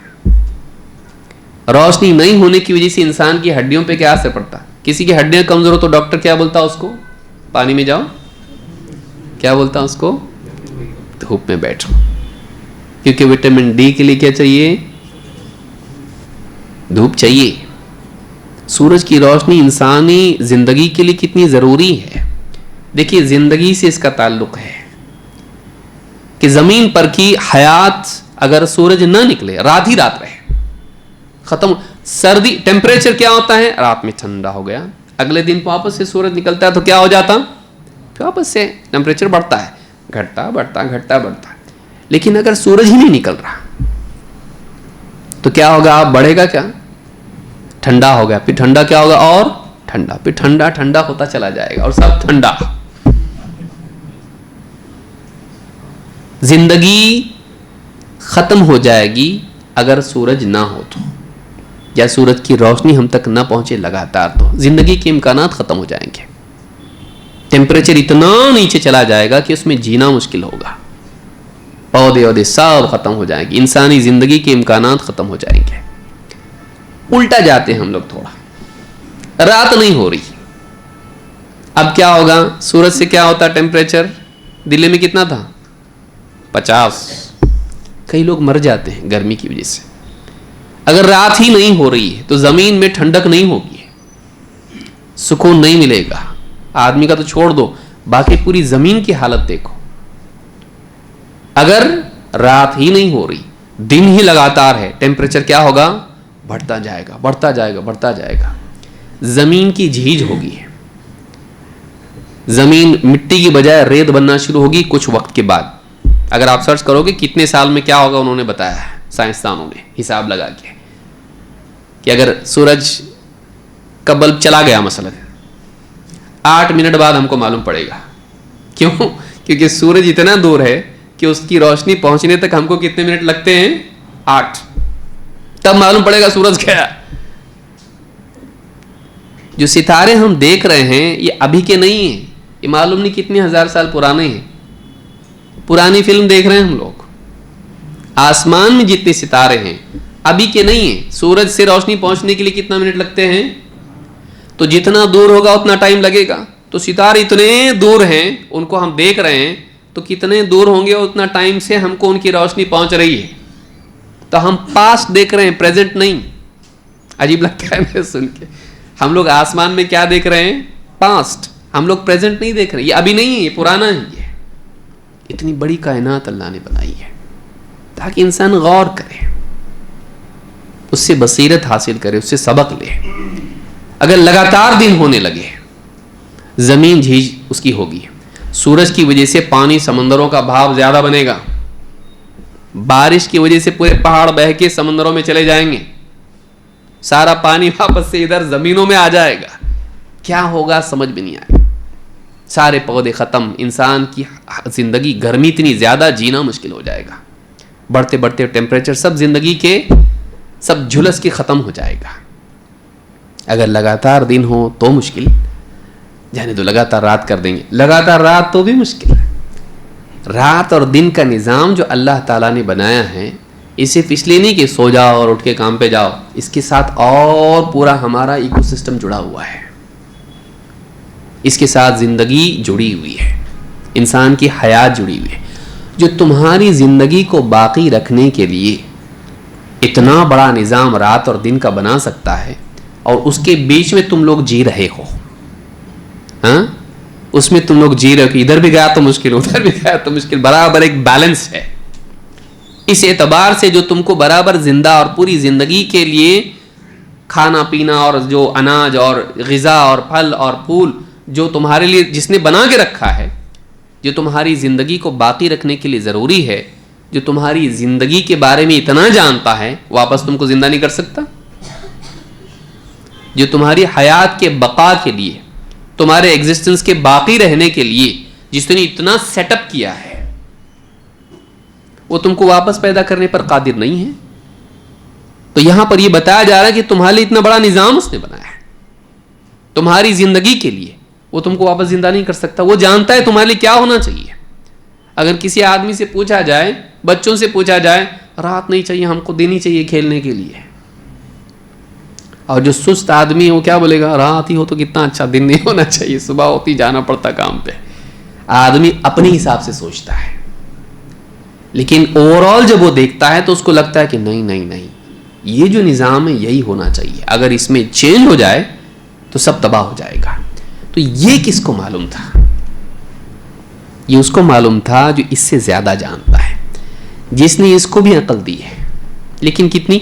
[SPEAKER 1] روشنی نہیں ہونے کی وجہ سے انسان کی ہڈیوں پہ کیا اثر پڑتا؟ کسی کی ہڈیاں کمزور ہو تو ڈاکٹر کیا بولتا اس کو؟ پانی میں جاؤ. کیا بولتا اس کو؟ دھوپ میں بیٹھو. کیونکہ وٹامن ڈی کے لیے کیا چاہیے؟ دھوپ چاہیے. سورج کی روشنی انسانی زندگی کے لیے کتنی ضروری ہے. دیکھیے زندگی سے اس کا تعلق ہے کہ زمین پر کی حیات اگر سورج نہ نکلے, رات ہی رات رہے, ختم. سردی, ٹیمپریچر کیا ہوتا ہے؟ رات میں ٹھنڈا ہو گیا, اگلے دن واپس سے سورج نکلتا ہے تو کیا ہو جاتا؟ پھر واپس سے ٹیمپریچر بڑھتا ہے, گھٹتا بڑھتا گھٹتا بڑھتا. لیکن اگر سورج ہی نہیں نکل رہا تو کیا ہوگا؟ بڑھے گا کیا؟ ٹھنڈا ہو گیا, پھر ٹھنڈا کیا ہوگا؟ اور ٹھنڈا, پھر ٹھنڈا ٹھنڈا ہوتا چلا جائے گا اور سب ٹھنڈا. زندگی ختم ہو جائے گی اگر سورج نہ ہو تو, یا سورج کی روشنی ہم تک نہ پہنچے لگاتار تو زندگی کے امکانات ختم ہو جائیں گے. ٹیمپریچر اتنا نیچے چلا جائے گا کہ اس میں جینا مشکل ہوگا, پودے اودے سب ختم ہو جائیں گے, انسانی زندگی کے امکانات ختم ہو جائیں گے. الٹا جاتے ہیں ہم لوگ تھوڑا, رات نہیں ہو رہی, اب کیا ہوگا؟ سورج سے کیا ہوتا؟ ٹیمپریچر دلی میں کتنا تھا؟ 50. کئی لوگ مر جاتے ہیں گرمی کی وجہ سے. اگر رات ہی نہیں ہو رہی ہے تو زمین میں ٹھنڈک نہیں ہوگی, سکون نہیں ملے گا. آدمی کا تو چھوڑ دو, باقی پوری زمین کی حالت دیکھو. اگر رات ہی نہیں ہو رہی, دن ہی لگاتار ہے, ٹیمپریچر کیا ہوگا؟ بڑھتا جائے گا, بڑھتا جائے گا, بڑھتا جائے گا. زمین کی جھیج ہوگی, زمین مٹی کی بجائے ریت بننا شروع ہوگی کچھ وقت کے بعد. اگر آپ سرچ کرو گے کتنے سال میں کیا ہوگا, انہوں نے بتایا ہے سائنسدانوں نے حساب لگا کے, کہ اگر سورج کا بلب چلا گیا مثلا 8 منٹ بعد ہم کو معلوم پڑے گا. کیوں؟ کیونکہ سورج اتنا دور ہے کہ اس کی روشنی پہنچنے تک ہم کو کتنے منٹ لگتے ہیں؟ 8. تب معلوم پڑے گا سورج گیا. جو ستارے ہم دیکھ رہے ہیں یہ ابھی کے نہیں ہیں, یہ معلوم نہیں کتنے ہزار سال پرانے ہیں. پرانی فلم دیکھ رہے ہیں ہم لوگ. آسمان میں جتنے ستارے ہیں ابھی کے نہیں ہیں. سورج سے روشنی پہنچنے کے لیے کتنا منٹ لگتے ہیں؟ تو جتنا دور ہوگا اتنا ٹائم لگے گا. تو ستارے اتنے دور ہیں, ان کو ہم دیکھ رہے ہیں, تو کتنے دور ہوں گے اتنا ٹائم سے ہم کو ان کی روشنی پہنچ رہی ہے. تو ہم پاسٹ دیکھ رہے ہیں, پریزنٹ نہیں. عجیب لگتا ہے میں سن کے. ہم لوگ آسمان میں کیا دیکھ رہے ہیں؟ پاسٹ. ہم لوگ پریزنٹ نہیں دیکھ رہے. یہ ابھی نہیں ہے, یہ پرانا ہے. اتنی بڑی کائنات اللہ نے بنائی ہے تاکہ انسان غور کرے, اس سے بصیرت حاصل کرے, اس سے سبق لے. اگر لگاتار دن ہونے لگے, زمین جھیج اس کی ہوگی. سورج کی وجہ سے پانی سمندروں کا بہاؤ زیادہ بنے گا. بارش کی وجہ سے پورے پہاڑ بہہ کے سمندروں میں چلے جائیں گے, سارا پانی واپس سے ادھر زمینوں میں آ جائے گا. کیا ہوگا سمجھ میں نہیں آئے گا. سارے پودے ختم, انسان کی زندگی, گرمی اتنی زیادہ, جینا مشکل ہو جائے گا. بڑھتے بڑھتے ٹیمپریچر, سب زندگی کے سب جھلس کے ختم ہو جائے گا. اگر لگاتار دن ہو تو مشکل, جانے دو لگاتار رات کر دیں گے. لگاتار رات تو بھی مشکل ہے. رات اور دن کا نظام جو اللہ تعالیٰ نے بنایا ہے, اسے اس لیے نہیں کہ سو جاؤ اور اٹھ کے کام پہ جاؤ, اس کے ساتھ اور پورا ہمارا ایکو سسٹم جڑا ہوا ہے, اس کے ساتھ زندگی جڑی ہوئی ہے, انسان کی حیات جڑی ہوئی ہے, جو تمہاری زندگی کو باقی رکھنے کے لیے اتنا بڑا نظام رات اور دن کا بنا سکتا ہے, اور اس کے بیچ میں تم لوگ جی رہے ہو. ہاں, اس میں تم لوگ جی رہے ہو کہ ادھر بھی گیا تو مشکل, ادھر بھی گیا تو مشکل, برابر ایک بیلنس ہے. اس اعتبار سے جو تم کو برابر زندہ اور پوری زندگی کے لیے کھانا پینا اور جو اناج اور غذا اور پھل اور پھول جو تمہارے لیے جس نے بنا کے رکھا ہے, جو تمہاری زندگی کو باقی رکھنے کے لیے ضروری ہے, جو تمہاری زندگی کے بارے میں اتنا جانتا ہے, واپس تم کو زندہ نہیں کر سکتا. جو تمہاری حیات کے بقا کے لیے, تمہارے ایگزسٹنس کے باقی رہنے کے لیے جس نے اتنا سیٹ اپ کیا ہے, وہ تم کو واپس پیدا کرنے پر قادر نہیں ہے. تو یہاں پر یہ بتایا جا رہا ہے کہ تمہارے لیے اتنا بڑا نظام اس نے بنایا ہے تمہاری زندگی کے لیے, وہ تم کو واپس زندہ نہیں کر سکتا. وہ جانتا ہے تمہارے لیے کیا ہونا چاہیے. اگر کسی آدمی سے پوچھا جائے, بچوں سے پوچھا جائے, رات نہیں چاہیے ہم کو, دینی چاہیے کھیلنے کے لیے, اور جو سست آدمی ہے وہ کیا بولے گا, رات ہی ہو تو کتنا اچھا, دن نہیں ہونا چاہیے, صبح ہوتی جانا پڑتا کام پہ. آدمی اپنے حساب سے سوچتا ہے, لیکن اوور آل جب وہ دیکھتا ہے تو اس کو لگتا ہے کہ نہیں نہیں نہیں, یہ جو نظام ہے یہی ہونا چاہیے, اگر اس میں چینج ہو جائے تو سب تباہ ہو جائے گا. تو یہ کس کو معلوم تھا؟ یہ اس کو معلوم تھا جو اس سے زیادہ جانتا ہے, جس نے اس کو بھی عقل دی ہے. لیکن کتنی؟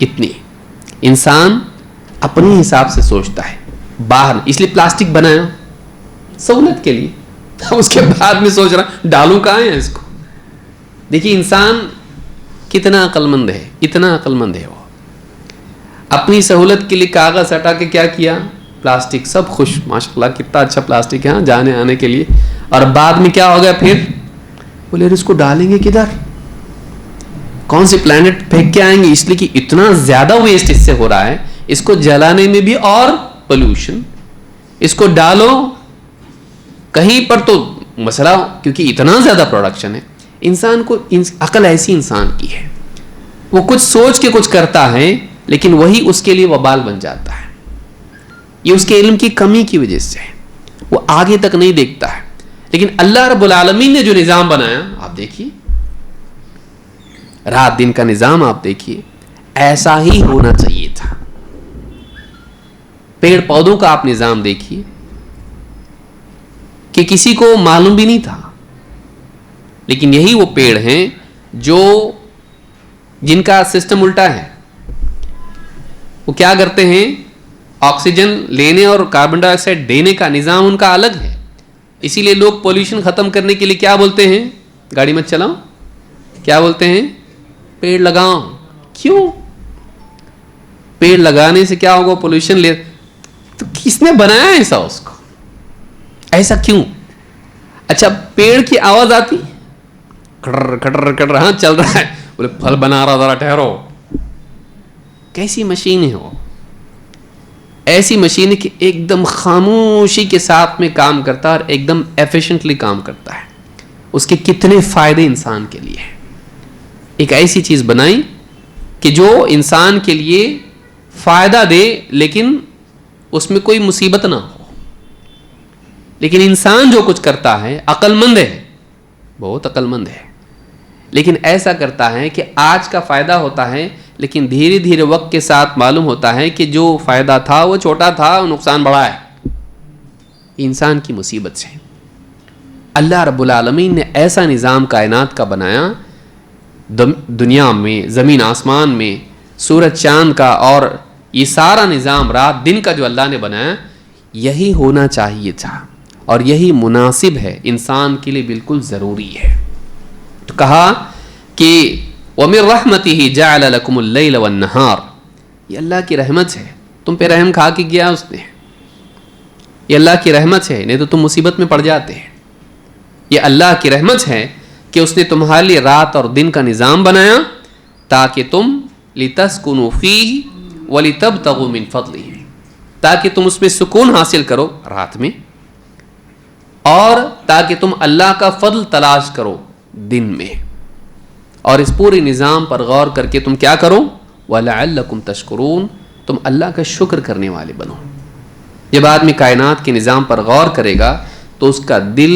[SPEAKER 1] اتنی. انسان اپنے حساب سے سوچتا ہے, باہر. اس لیے پلاسٹک بنایا سہولت کے لیے, اس کے بعد میں سوچ رہا ڈالوں کہاں ہے اس کو. دیکھیے انسان کتنا عقل مند ہے, اتنا عقل مند ہے. وہ اپنی سہولت کے لیے کاغذ ہٹا کے کیا کیا, پلاسٹک. سب خوش, ماشاءاللہ کتنا اچھا پلاسٹک ہے جانے آنے کے لیے. اور بعد میں کیا ہو گیا پھر, بولے اس کو ڈالیں گے کدھر, کون سی پلانٹ پھینک کے آئیں گے, اس لیے کہ اتنا زیادہ ویسٹ اس سے ہو رہا ہے. اس کو جلانے میں بھی اور پولوشن, اس کو ڈالو کہیں پر تو مسئلہ, کیونکہ اتنا زیادہ پروڈکشن ہے. انسان کو عقل ایسی انسان کی ہے, وہ کچھ سوچ کے کچھ کرتا ہے لیکن وہی اس کے لیے وبال بن جاتا ہے. یہ اس کے علم کی کمی کی وجہ سے ہے, وہ آگے تک نہیں دیکھتا ہے. لیکن اللہ رب العالمین نے جو نظام بنایا, آپ دیکھیے رات دن کا نظام, آپ دیکھیے ایسا ہی ہونا چاہیے تھا. پیڑ پودوں کا آپ نظام دیکھیے کہ کسی کو معلوم بھی نہیں تھا, لیکن یہی وہ پیڑ ہیں جو جن کا سسٹم الٹا ہے. وہ کیا کرتے ہیں, آکسیجن لینے اور کاربن ڈائی آکسائڈ دینے کا نظام ان کا الگ ہے. اسی لیے لوگ پولوشن ختم کرنے کے لیے کیا بولتے ہیں, گاڑی مت چلاؤ, کیا بولتے ہیں, پیڑ لگاؤ. کیوں؟ پیڑ لگانے سے کیا ہوگا, پولوشن لے. تو کس نے بنایا ایسا اس کو, ایسا کیوں؟ اچھا پیڑ کی آواز آتی, کٹر کٹر کٹر, ہاں چل رہا ہے, بولے پھل بنا رہا, ذرا ٹھہرو. کیسی مشین ہے وہ, ایسی مشین ہے کہ ایک دم خاموشی کے ساتھ میں کام کرتا ہے اور ایک دم ایفیشنٹلی کام کرتا ہے. اس کے کتنے فائدے انسان کے لیے ہیں. ایک ایسی چیز بنائی کہ جو انسان کے لیے فائدہ دے لیکن اس میں کوئی مصیبت نہ ہو. لیکن انسان جو کچھ کرتا ہے, عقل مند ہے, بہت عقل مند ہے, لیکن ایسا کرتا ہے کہ آج کا فائدہ ہوتا ہے لیکن دھیرے دھیرے وقت کے ساتھ معلوم ہوتا ہے کہ جو فائدہ تھا وہ چھوٹا تھا, نقصان بڑا ہے. انسان کی مصیبت سے اللہ رب العالمین نے ایسا نظام کائنات کا بنایا, دنیا میں, زمین آسمان میں, سورج چاند کا, اور یہ سارا نظام رات دن کا جو اللہ نے بنایا, یہی ہونا چاہیے تھا اور یہی مناسب ہے, انسان کے لیے بالکل ضروری ہے. تو کہا کہ وَمِن رَحْمَتِهِ جَعَلَ لَكُمُ اللَّيْلَ وَالنَّهَارَ, یہ اللہ کی رحمت ہے, تم پہ رحم کھا کے گیا اس نے, یہ اللہ کی رحمت ہے, نہیں تو تم مصیبت میں پڑ جاتے ہیں. یہ اللہ کی رحمت ہے کہ اس نے تمہارے لیے رات اور دن کا نظام بنایا تاکہ تم لِتَسْكُنُوا فِيهِ وَلِتَبْتَغُوا مِن فَضْلِهِ, تاکہ تم اس میں سکون حاصل کرو رات میں، اور تاکہ تم اللہ کا فضل تلاش کرو دن میں، اور اس پورے نظام پر غور کر کے تم کیا کرو، وَلَعَلَّكُمْ تَشْكُرُونَ، تم اللہ کا شکر کرنے والے بنو۔ جب آدمی کائنات کے نظام پر غور کرے گا تو اس کا دل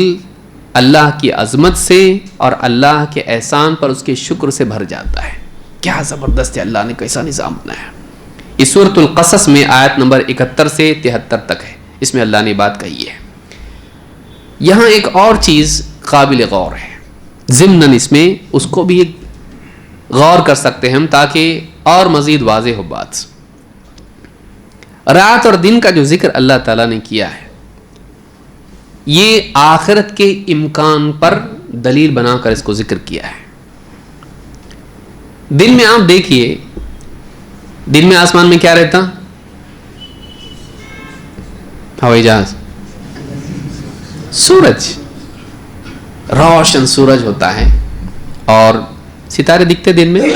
[SPEAKER 1] اللہ کی عظمت سے اور اللہ کے احسان پر اس کے شکر سے بھر جاتا ہے۔ کیا زبردست ہے، اللہ نے کیسا نظام بنایا۔ اس سورۃ القصص میں آیت نمبر 71 سے 73 تک ہے، اس میں اللہ نے بات کہی ہے۔ یہاں ایک اور چیز قابل غور ہے، ضمناً اس میں اس کو بھی غور کر سکتے ہیں ہم تاکہ اور مزید واضح ہو بات۔ رات اور دن کا جو ذکر اللہ تعالیٰ نے کیا ہے، یہ آخرت کے امکان پر دلیل بنا کر اس کو ذکر کیا ہے۔ دن میں آپ دیکھیے، دن میں آسمان میں کیا رہتا؟ ہوائی جہاز، سورج، روشن سورج ہوتا ہے، اور ستارے دکھتے دن میں؟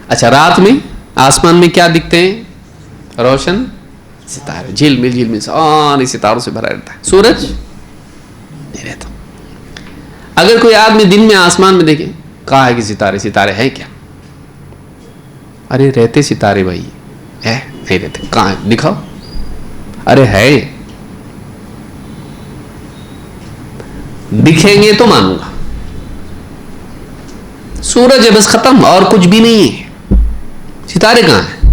[SPEAKER 1] اچھا، رات میں آسمان میں کیا دکھتے ہیں؟ روشن ستارے، جھل مل سارے ستاروں سے بھرا رہتا ہے، سورج نہیں رہتا۔ اگر کوئی آدمی دن میں آسمان میں دیکھے، کہا ہے کہ ستارے ہیں کیا؟ ارے رہتے ستارے بھائی، ہے نہیں رہتے، کہاں ہے دکھاؤ؟ ارے ہے، دکھیں گے تو مانوں گا۔ سورج ہے بس، ختم، اور کچھ بھی نہیں ہے۔ ستارے کہاں ہیں؟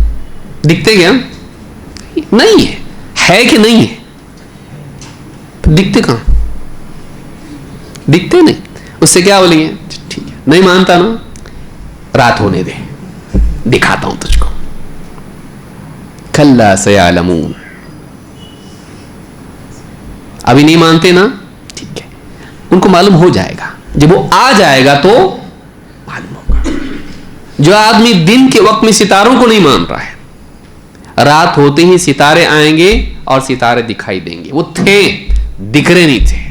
[SPEAKER 1] دکھتے کیا؟ نہیں ہے کہ نہیں ہے؟ دکھتے کہاں؟ دکھتے نہیں۔ اس سے کیا بولیں گے؟ ٹھیک ہے، نہیں مانتا نا، رات ہونے دے، دکھاتا ہوں تجھ کو۔ کلا سیعلمون، ابھی نہیں مانتے نا، ٹھیک ہے، ان کو معلوم ہو جائے گا، جب وہ آ جائے گا تو معلوم ہوگا۔ جو آدمی دن کے وقت میں ستاروں کو نہیں مان رہا ہے، رات ہوتے ہی ستارے آئیں گے اور ستارے دکھائی دیں گے، وہ تھے، دکھ رہے نہیں تھے۔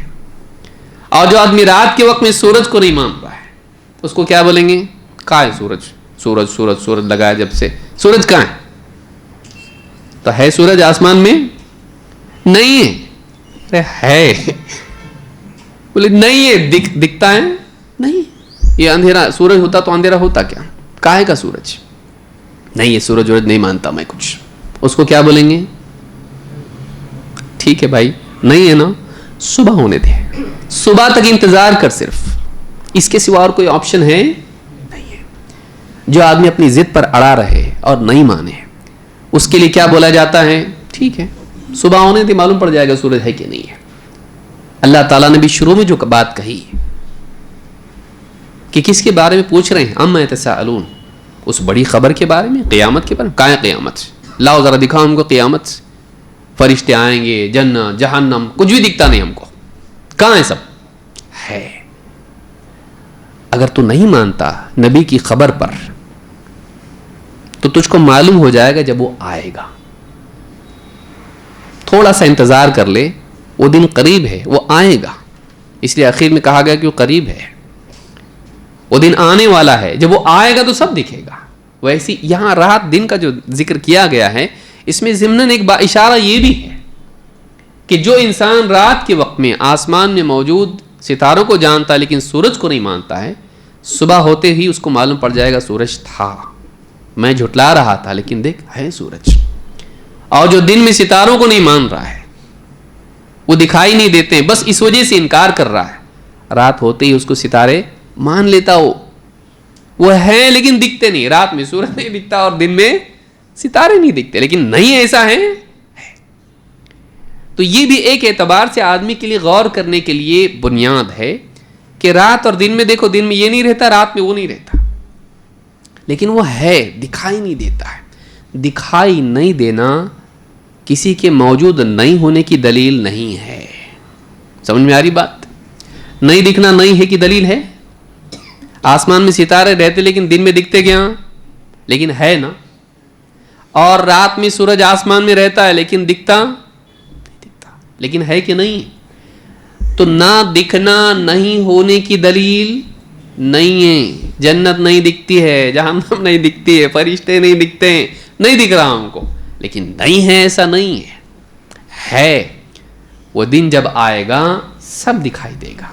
[SPEAKER 1] اور جو آدمی رات کے وقت میں سورج کو نہیں مان رہا ہے، اس کو کیا بولیں گے؟ کہاں ہے سورج لگایا جب سے، سورج کہاں ہے؟ تو ہے سورج آسمان میں؟ نہیں ہے، ہے، بولے نہیں ہے، دکھتا ہے نہیں، یہ اندھیرا، سورج ہوتا تو اندھیرا ہوتا کیا؟ کہاں کا سورج؟ نہیں ہے، سورج نہیں مانتا میں کچھ۔ اس کو کیا بولیں گے؟ ٹھیک ہے بھائی، نہیں ہے نا، صبح ہونے دے، صبح تک انتظار کر، صرف اس کے سوا اور کوئی آپشن ہے نہیں ہے۔ جو آدمی اپنی ضد پر اڑا رہے اور نہیں مانے، اس کے لیے کیا بولا جاتا ہے؟ ٹھیک ہے، صبح ہونے دے، معلوم پڑ جائے گا سورج ہے کہ نہیں ہے۔ اللہ تعالیٰ نے بھی شروع میں جو بات کہی کہ کس کے بارے میں پوچھ رہے ہیں، عما یتساءلون، اس بڑی خبر کے بارے میں، قیامت کے بارے میں۔ کہاں ہے قیامت؟ لاؤ ذرا دکھاؤ ہم کو قیامت، فرشتے آئیں گے، جنت جہنم، کچھ بھی دکھتا نہیں ہم کو، کہاں ہے؟ سب ہے۔ اگر تو نہیں مانتا نبی کی خبر پر تو تجھ کو معلوم ہو جائے گا جب وہ آئے گا۔ تھوڑا سا انتظار کر لے، وہ دن قریب ہے، وہ آئے گا، اس لیے آخر میں کہا گیا کہ وہ قریب ہے، وہ دن آنے والا ہے، جب وہ آئے گا تو سب دکھے گا۔ ویسے یہاں رات دن کا جو ذکر کیا گیا ہے، اس میں ضمناً ایک اشارہ یہ بھی ہے کہ جو انسان رات کے وقت میں آسمان میں موجود ستاروں کو جانتا ہے لیکن سورج کو نہیں مانتا ہے، صبح ہوتے ہی اس کو معلوم پڑ جائے گا سورج تھا، میں جھٹلا رہا تھا لیکن دیکھ ہے سورج۔ اور جو دن میں ستاروں کو نہیں مان رہا ہے، وہ دکھائی نہیں دیتے، بس اس وجہ سے انکار کر رہا ہے، رات ہوتے ہی اس کو ستارے مان لیتا، وہ ہے لیکن دکھتے نہیں۔ رات میں سورج نہیں دکھتا اور دن میں ستارے نہیں دکھتے، لیکن نہیں ایسا ہے۔ تو یہ بھی ایک اعتبار سے آدمی کے لیے غور کرنے کے لیے بنیاد ہے کہ رات اور دن میں دیکھو، دن میں یہ نہیں رہتا، رات میں وہ نہیں رہتا، لیکن وہ ہے، دکھائی نہیں دیتا ہے۔ دکھائی نہیں دینا کسی کے موجود نہیں ہونے کی دلیل نہیں ہے۔ سمجھ میں آ رہی بات؟ نہیں دکھنا نہیں ہے کی دلیل ہے؟ آسمان میں ستارے رہتے لیکن دن میں دکھتے کیا؟ لیکن ہے نا۔ اور رات میں سورج آسمان میں رہتا ہے لیکن دکھتا نہیں دکھتا، لیکن ہے کہ نہیں؟ تو نہ دکھنا نہیں ہونے کی دلیل نہیں ہے۔ جنت نہیں دکھتی ہے، جہنم نہیں دکھتی ہے، فرشتے نہیں دکھتے ہیں، نہیں دکھ رہا ہم کو، لیکن نہیں ہے ایسا نہیں ہے. وہ دن جب آئے گا سب دکھائی دے گا.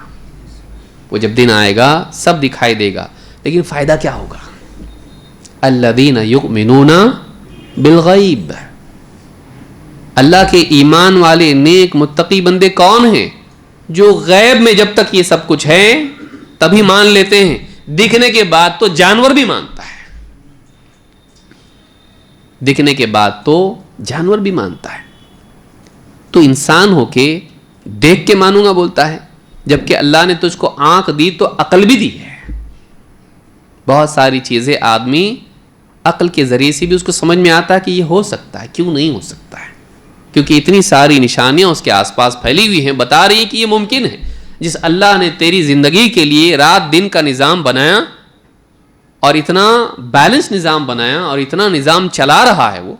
[SPEAKER 1] وہ جب دن آئے گا سب دکھائی دے گا. لیکن فائدہ کیا ہوگا؟ الذین یؤمنون بالغیب. اللہ کے ایمان والے نیک متقی بندے کون ہیں؟ جو غیب میں جب تک یہ سب کچھ ہے تبھی مان لیتے ہیں. دکھنے کے بعد تو جانور بھی مانتا ہے. دکھنے کے بعد تو جانور بھی مانتا ہے. تو انسان ہو کے دیکھ کے مانوں گا بولتا ہے، جبکہ اللہ نے تجھ کو آنکھ دی تو عقل بھی دی ہے. بہت ساری چیزیں آدمی عقل کے ذریعے سے بھی اس کو سمجھ میں آتا ہے کہ یہ ہو سکتا ہے، کیوں نہیں ہو سکتا ہے، کیونکہ اتنی ساری نشانیاں اس کے آس پاس پھیلی ہوئی ہیں، بتا رہی ہیں کہ یہ ممکن ہے. جس اللہ نے تیری زندگی کے لیے رات دن کا نظام بنایا اور اتنا بیلنس نظام بنایا اور اتنا نظام چلا رہا ہے، وہ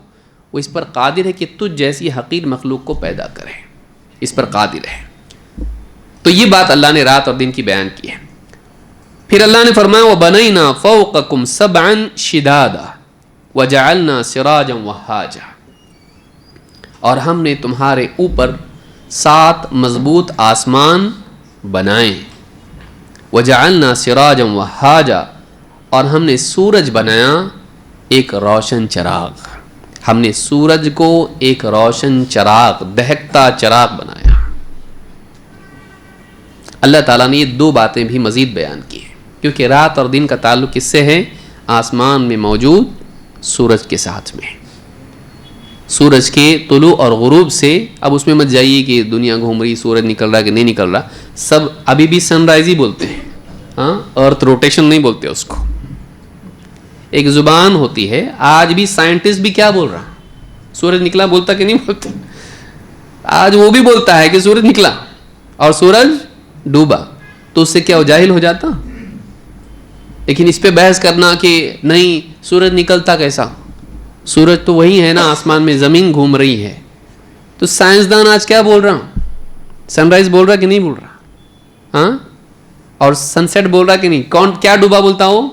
[SPEAKER 1] اس پر قادر ہے کہ تجھ جیسی حقیر مخلوق کو پیدا کرے. اس پر قادر ہے. تو یہ بات اللہ نے رات اور دن کی بیان کی ہے. پھر اللہ نے فرمایا وَبَنَيْنَا فَوْقَكُمْ سَبْعًا شِدَادًا وَجَعَلْنَا سِرَاجًا وَهَّاجًا. اور ہم نے تمہارے اوپر 7 مضبوط آسمان بنائے. وَجَعَلْنَا سِرَاجًا وَهَّاجًا. اور ہم نے سورج بنایا ایک روشن چراغ. ہم نے سورج کو ایک روشن چراغ، دہکتا چراغ بنایا. اللہ تعالیٰ نے یہ 2 باتیں بھی مزید بیان کی ہیں، کیونکہ رات اور دن کا تعلق کس سے ہے؟ آسمان میں موجود سورج کے ساتھ میں. سورج کے طلوع اور غروب سے. اب اس میں مت جائیے کہ دنیا گھوم رہی، سورج نکل رہا کہ نہیں نکل رہا. سب ابھی بھی سن رائز ہی بولتے ہیں، ہاں، ارتھ روٹیشن نہیں بولتے اس کو. ایک زبان ہوتی ہے. آج بھی سائنٹسٹ بھی کیا بول رہا؟ سورج نکلا بولتا کہ نہیں بولتا؟ آج وہ بھی بولتا ہے کہ سورج نکلا اور سورج ڈوبا. تو اس سے کیا وہ جاہل ہو جاتا؟ لیکن اس پہ بحث کرنا کہ نہیں سورج نکلتا کیسا، سورج تو وہی ہے نا آسمان میں، زمین گھوم رہی ہے. تو سائنسدان آج کیا بول رہا؟ سن رائز بول رہا کہ نہیں بول رہا؟ ہاں، اور سن سیٹ بول رہا کہ نہیں؟ کون کیا ڈوبا بولتا ہو؟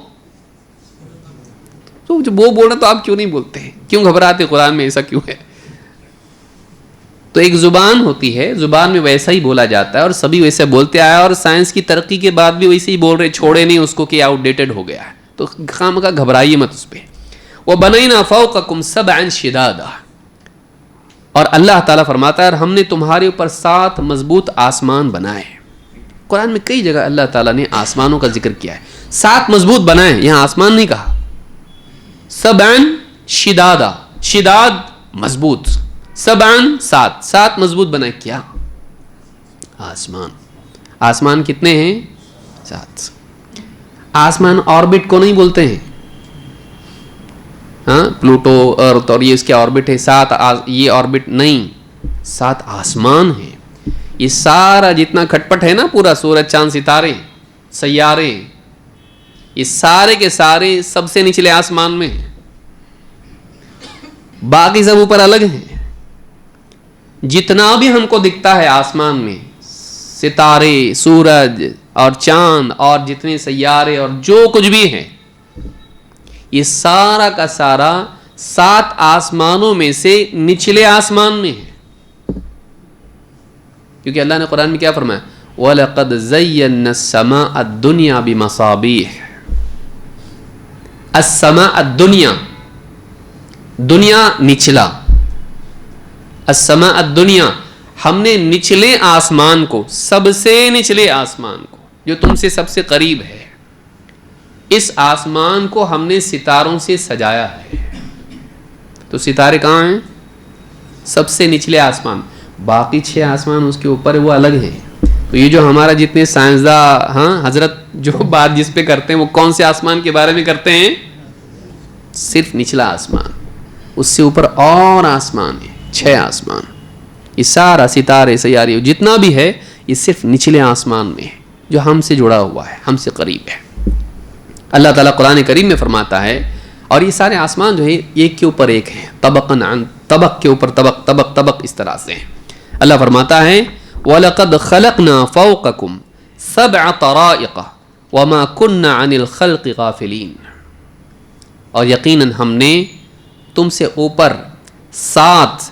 [SPEAKER 1] تو جو وہ بول رہا تو آپ کیوں نہیں بولتے ہیں؟ کیوں گھبراتے؟ قرآن میں ایسا کیوں ہے؟ تو ایک زبان ہوتی ہے، زبان میں ویسا ہی بولا جاتا ہے اور سبھی ویسے بولتے آیا، اور سائنس کی ترقی کے بعد بھی ویسے ہی بول رہے، چھوڑے نہیں اس کو کہ آؤٹ ڈیٹڈ ہو گیا ہے. تو خام کا گھبرائیے مت اس پہ. وَبَنَيْنَا فَوْقَكُمْ سَبْعًا شِدَادًا. اور اللہ تعالیٰ فرماتا ہے اور ہم نے تمہارے اوپر 7 مضبوط آسمان بنائے. قرآن میں کئی جگہ اللہ تعالیٰ نے آسمانوں کا ذکر کیا ہے. 7 مضبوط بنائے، یہاں آسمان نہیں کہا. سبعن شدادا، شداد مضبوط، سبعن 7 مضبوط بنائے. کیا؟ آسمان. آسمان کتنے ہیں؟ 7. آسمان آربٹ کو نہیں بولتے ہیں، ہاں، پلوٹو، ارتھ اور یہ اس کے آربٹ ہے. 7 یہ آربٹ نہیں، 7 آسمان ہیں. یہ سارا جتنا کھٹپٹ ہے نا، پورا سورج چاند ستارے سیارے، یہ سارے کے سارے سب سے نچلے آسمان میں ہیں، باقی سب اوپر الگ ہیں. جتنا بھی ہم کو دکھتا ہے آسمان میں، ستارے، سورج اور چاند اور جتنے سیارے اور جو کچھ بھی ہیں، یہ سارا کا سارا 7 آسمانوں میں سے نچلے آسمان میں ہے. کیونکہ اللہ نے قرآن میں کیا فرمایا؟ وَلَقَدْ زَيَّنَّا السَّمَاءَ الدُّنْيَا بِمَصَابِيحَ. السماء الدنیا، دنیا نچلا، السماء الدنیا، ہم نے نچلے آسمان کو، سب سے نچلے آسمان کو جو تم سے سب سے قریب ہے، اس آسمان کو ہم نے ستاروں سے سجایا ہے. تو ستارے کہاں ہیں؟ سب سے نچلے آسمان. باقی 6 آسمان اس کے اوپر وہ الگ ہیں. تو یہ جو ہمارا جتنے سائنسداں، ہاں، حضرت جو بات جس پہ کرتے ہیں وہ کون سے آسمان کے بارے میں کرتے ہیں؟ صرف نچلا آسمان. اس سے اوپر اور آسمان ہے، 6 آسمان. یہ سارا ستارے سیارے جتنا بھی ہے یہ صرف نچلے آسمان میں ہے، جو ہم سے جڑا ہوا ہے، ہم سے قریب ہے. اللہ تعالیٰ قرآن کریم میں فرماتا ہے، اور یہ سارے آسمان جو ہے ایک کے اوپر ایک ہیں، طبقاً عن طبق کے اوپر طبق طبق طبق اس طرح سے ہیں. اللہ فرماتا ہے وَلَقَدْ خَلَقْنَا فَوْقَكُمْ 7 طَرَائِقَ وَمَا كُنَّا عَنِ الْخَلْقِ غَافِلِينَ. اور یقیناً ہم نے تم سے اوپر 7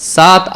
[SPEAKER 1] 7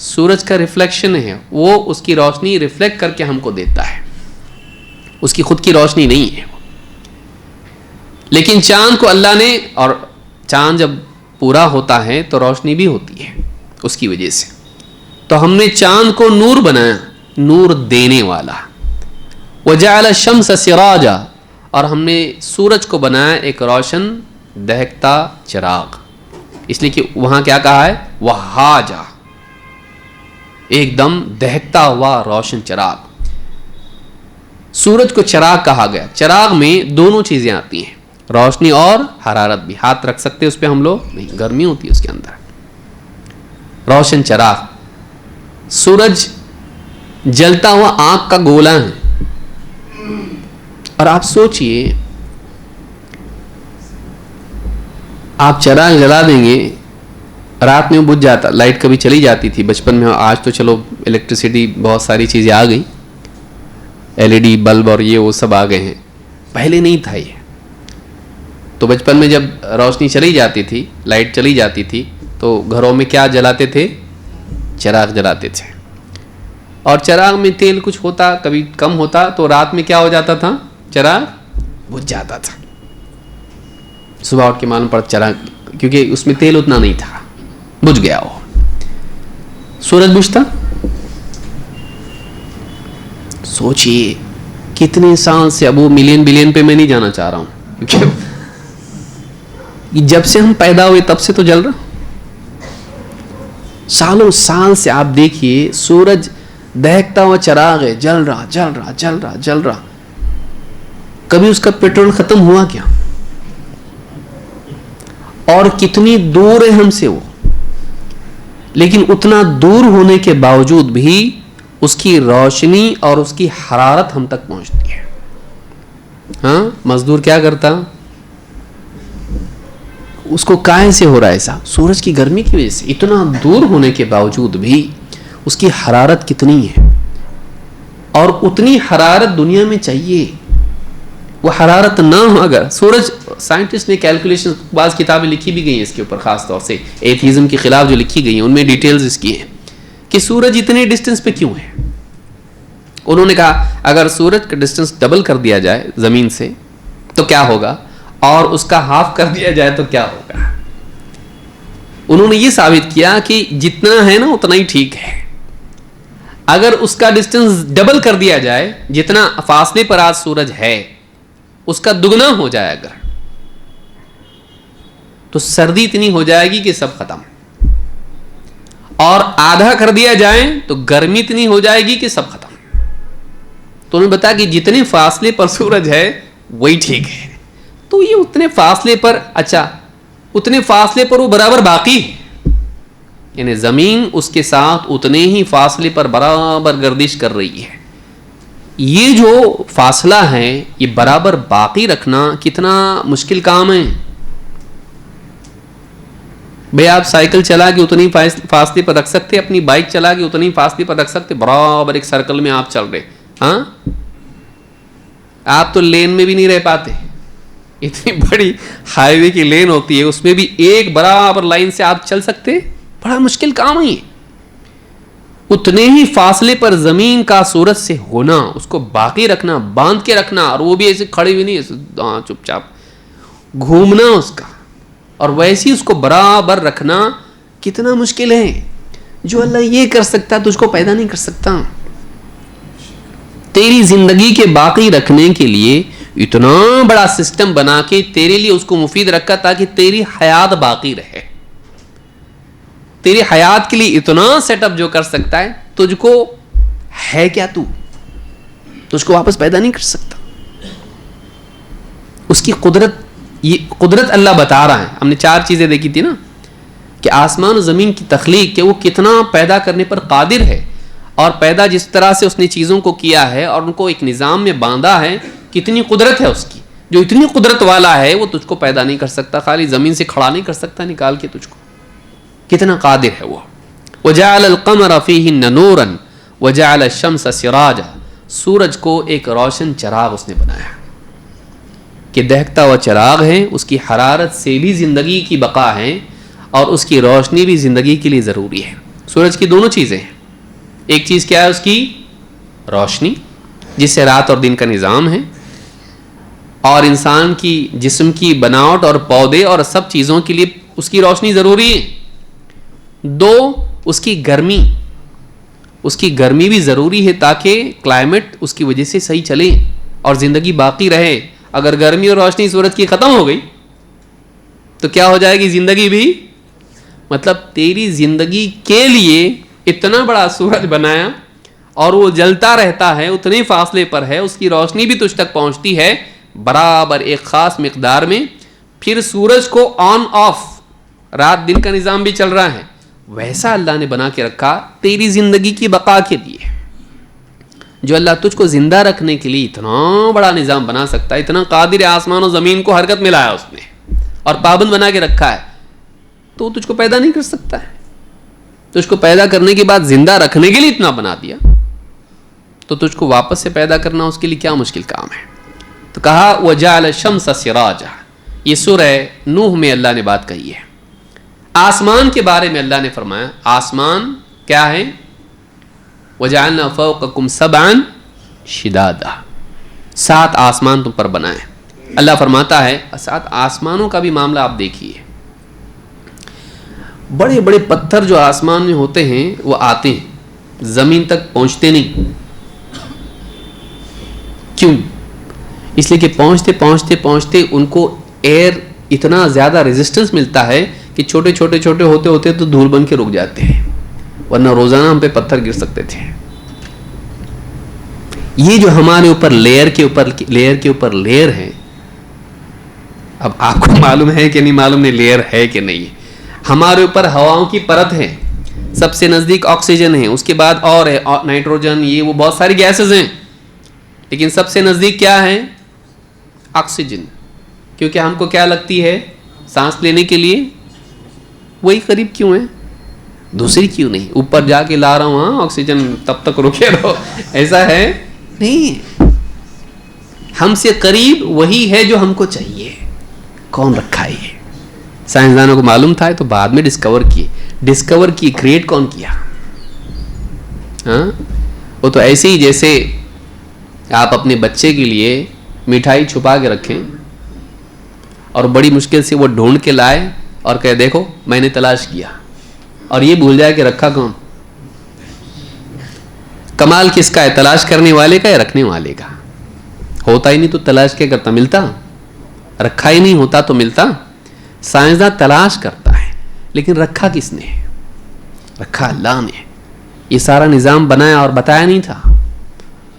[SPEAKER 1] سورج کا ریفلیکشن ہے، وہ اس کی روشنی ریفلیکٹ کر کے ہم کو دیتا ہے، اس کی خود کی روشنی نہیں ہے. لیکن چاند کو اللہ نے، اور چاند جب پورا ہوتا ہے تو روشنی بھی ہوتی ہے اس کی وجہ سے، تو ہم نے چاند کو نور بنایا، نور دینے والا. وجعل الشمس سراجا، اور ہم نے سورج کو بنایا ایک روشن دہکتا چراغ، اس لیے کہ وہاں کیا کہا ہے، وہاجا، ایک دم دہکتا ہوا روشن چراغ. سورج کو چراغ کہا گیا. چراغ میں دونوں چیزیں آتی ہیں، روشنی اور حرارت بھی. ہاتھ رکھ سکتے اس پہ ہم لوگ نہیں، گرمی ہوتی ہے اس کے اندر. روشن چراغ. سورج جلتا ہوا آنکھ کا گولا ہے، اور آپ سوچئے آپ چراغ جلا دیں گے، رات میں بجھ جاتا. لائٹ کبھی چلی جاتی تھی بچپن میں، آج تو چلو الیکٹریسٹی بہت ساری چیزیں آ گئی، LED بلب اور یہ وہ سب آ گئے ہیں، پہلے نہیں تھا یہ. تو بچپن میں جب روشنی چلی جاتی تھی، لائٹ چلی جاتی تھی، تو گھروں میں کیا جلاتے تھے، چراغ جلاتے تھے. اور چراغ میں تیل کچھ ہوتا، کبھی کم ہوتا، تو رات میں کیا ہو جاتا تھا، چراغ بجھ جاتا تھا. صبح اٹھ کے معلوم پڑتا چراغ، کیونکہ اس میں تیل اتنا نہیں تھا، بجھ گیا وہ. سورج بجھتا. سوچئے کتنے سال سے، اب وہ ملین بلین پہ میں نہیں جانا چاہ رہا ہوں، کیونکہ جب سے ہم پیدا ہوئے تب سے تو جل رہا. سالوں سال سے آپ دیکھیے سورج دہکتا ہوا چراغ ہے، جل رہا جل رہا جل رہا جل رہا. کبھی اس کا پیٹرول ختم ہوا کیا؟ اور کتنی دور ہے ہم سے وہ، لیکن اتنا دور ہونے کے باوجود بھی اس کی روشنی اور اس کی حرارت ہم تک پہنچتی ہے. ہاں، مزدور کیا کرتا، اس کو کائیں سے ہو رہا ہے ایسا، سورج کی گرمی کی وجہ سے. اتنا دور ہونے کے باوجود بھی اس کی حرارت کتنی ہے، اور اتنی حرارت دنیا میں چاہیے. وہ حرارت نہ ہو اگر سورج، سائنٹسٹ نے کیلکولیشن، بعض کتابیں لکھی بھی گئی ہیں اس کے اوپر، خاص طور سے ایتھیزم کے خلاف جو لکھی گئی ہیں ان میں ڈیٹیلز اس کی ہیں کہ سورج اتنے ڈسٹنس پہ کیوں ہے. انہوں نے کہا اگر سورج کا ڈسٹنس ڈبل کر دیا جائے زمین سے تو کیا ہوگا، اور اس کا ہاف کر دیا جائے تو کیا ہوگا. انہوں نے یہ ثابت کیا کہ جتنا ہے نا اتنا ہی ٹھیک ہے. اگر اس کا ڈسٹنس ڈبل کر دیا جائے، جتنا فاصلے پر آج سورج ہے اس کا دگنا ہو جائے اگر، تو سردی اتنی ہو جائے گی کہ سب ختم. اور آدھا کر دیا جائے تو گرمی اتنی ہو جائے گی کہ سب ختم. تو انہوں نے بتایا کہ جتنے فاصلے پر سورج ہے وہی ٹھیک ہے. تو یہ اتنے فاصلے پر، اچھا اتنے فاصلے پر وہ برابر باقی ہے، یعنی زمین اس کے ساتھ اتنے ہی فاصلے پر برابر گردش کر رہی ہے. یہ جو فاصلہ ہے یہ برابر باقی رکھنا کتنا مشکل کام ہے. بھئی آپ سائیکل چلا کے اتنی فاصلے پر رکھ سکتے، اپنی بائک چلا کے اتنی فاصلے پر رکھ سکتے، برابر ایک سرکل میں آپ چل رہے. ہاں، آپ تو لین میں بھی نہیں رہ پاتے، اتنی بڑی ہائی وے کی لین ہوتی ہے، اس میں بھی ایک برابر لائن سے آپ چل سکتے، بڑا مشکل کام ہے. اتنے ہی فاصلے پر زمین کا سورج سے ہونا، اس کو باقی رکھنا، باندھ کے رکھنا، اور وہ بھی ایسے کھڑی ہوئی نہیں، چپ چاپ گھومنا اس کا، اور ویسے اس کو برابر رکھنا کتنا مشکل ہے. جو اللہ یہ کر سکتا ہے تو اس کو پیدا نہیں کر سکتا. تیری زندگی کے باقی رکھنے کے لیے اتنا بڑا سسٹم بنا کے تیرے لیے اس کو مفید رکھا تاکہ تیری حیات باقی رہے. تیری حیات کے لیے اتنا سیٹ اپ جو کر سکتا ہے، تجھ کو ہے کیا، تو اس کو واپس پیدا نہیں کر سکتا. اس کی قدرت، یہ قدرت اللہ بتا رہا ہے. ہم نے 4 چیزیں دیکھی تھی نا، کہ آسمان و زمین کی تخلیق، کہ وہ کتنا پیدا کرنے پر قادر ہے، اور پیدا جس طرح سے اس نے چیزوں کو کیا ہے اور ان کو ایک نظام میں باندھا ہے، کتنی قدرت ہے اس کی. جو اتنی قدرت والا ہے وہ تجھ کو پیدا نہیں کر سکتا، خالی زمین سے کھڑا نہیں کر سکتا نکال کے تجھ کو. کتنا قادر ہے وہ. وجعل القمر فیہن نورا وجعل الشمس سراجا. سورج کو ایک روشن چراغ اس نے بنایا، کہ دہکتا ہوا چراغ ہے، اس کی حرارت سے بھی زندگی کی بقا ہے، اور اس کی روشنی بھی زندگی کے لیے ضروری ہے. سورج کی دونوں چیزیں ہیں. ایک چیز کیا ہے؟ اس کی روشنی، جس سے رات اور دن کا نظام ہے، اور انسان کی جسم کی بناوٹ اور پودے اور سب چیزوں کے لیے اس کی روشنی ضروری ہے. دو، اس کی گرمی. اس کی گرمی بھی ضروری ہے تاکہ کلائمیٹ اس کی وجہ سے صحیح چلے اور زندگی باقی رہے. اگر گرمی اور روشنی سورج کی ختم ہو گئی تو کیا ہو جائے گی زندگی بھی. مطلب تیری زندگی کے لیے اتنا بڑا سورج بنایا اور وہ جلتا رہتا ہے، اتنے فاصلے پر ہے، اس کی روشنی بھی تجھ تک پہنچتی ہے برابر ایک خاص مقدار میں. پھر سورج کو آن آف، رات دن کا نظام بھی چل رہا ہے. ویسا اللہ نے بنا کے رکھا تیری زندگی کی بقا کے لیے. جو اللہ تجھ کو زندہ رکھنے کے لیے اتنا بڑا نظام بنا سکتا ہے، اتنا قادر آسمان و زمین کو حرکت میں لایا اس نے اور پابند بنا کے رکھا ہے، تو وہ تجھ کو پیدا نہیں کر سکتا ہے؟ تجھ کو پیدا کرنے کے بعد زندہ رکھنے کے لیے اتنا بنا دیا، تو تجھ کو واپس سے پیدا کرنا اس کے لیے کیا مشکل کام ہے؟ تو کہا وَجَعَلَ الشَّمْسَ سِرَاجًا. یہ سورہ نوح میں اللہ نے بات کہی ہے. آسمان کے بارے میں اللہ نے فرمایا آسمان کیا ہے؟ وَجَعَلْنَا فَوْقَكُمْ سَبْعًا شِدَادًا. 7 آسمان تم پر بنائے. اللہ فرماتا ہے 7 آسمانوں کا بھی معاملہ آپ دیکھیے. بڑے بڑے پتھر جو آسمان میں ہوتے ہیں وہ آتے ہیں، زمین تک پہنچتے نہیں. کیوں؟ اس لیے کہ پہنچتے پہنچتے پہنچتے ان کو ایئر اتنا زیادہ ریزسٹنس ملتا ہے کہ چھوٹے چھوٹے چھوٹے ہوتے ہوتے تو دھول بن کے رک جاتے ہیں، ورنہ روزانہ ہم پہ پتھر گر سکتے تھے. یہ جو ہمارے اوپر لیئر کے اوپر لیئر ہے، اب آپ کو معلوم ہے کہ نہیں معلوم نہیں لیئر ہے کہ نہیں. ہمارے اوپر ہواؤں کی پرت ہے، سب سے نزدیک آکسیجن ہے، اس کے بعد اور ہے نائٹروجن، یہ وہ بہت ساری گیسز ہیں، لیکن سب سے نزدیک کیا ہے؟ آکسیجن. کیونکہ ہم کو کیا لگتی ہے سانس لینے کے لیے؟ وہی قریب کیوں ہے، دوسری کیوں نہیں؟ اوپر جا کے لا رہا ہوں ہاں آکسیجن، تب تک رکے رہو، ایسا ہے نہیں. ہم سے قریب وہی ہے جو ہم کو چاہیے. کون رکھا ہے یہ؟ سائنسدانوں کو معلوم تھا تو بعد میں ڈسکور کی کریٹ کون کیا؟ ہاں، وہ تو ایسے ہی جیسے آپ اپنے بچے کے لیے مٹھائی چھپا کے رکھیں اور بڑی مشکل سے وہ ڈھونڈ کے لائے اور کہے دیکھو میں نے تلاش کیا، اور یہ بھول جائے کہ رکھا کون. کمال کس کا ہے؟ تلاش کرنے والے کا یا رکھنے والے کا؟ ہوتا ہی نہیں تو تلاش کیا کرتا؟ ملتا. رکھا ہی نہیں ہوتا تو ملتا. سائنسداں تلاش کرتا ہے لیکن رکھا کس نے؟ رکھا اللہ نے. یہ سارا نظام بنایا اور بتایا نہیں تھا،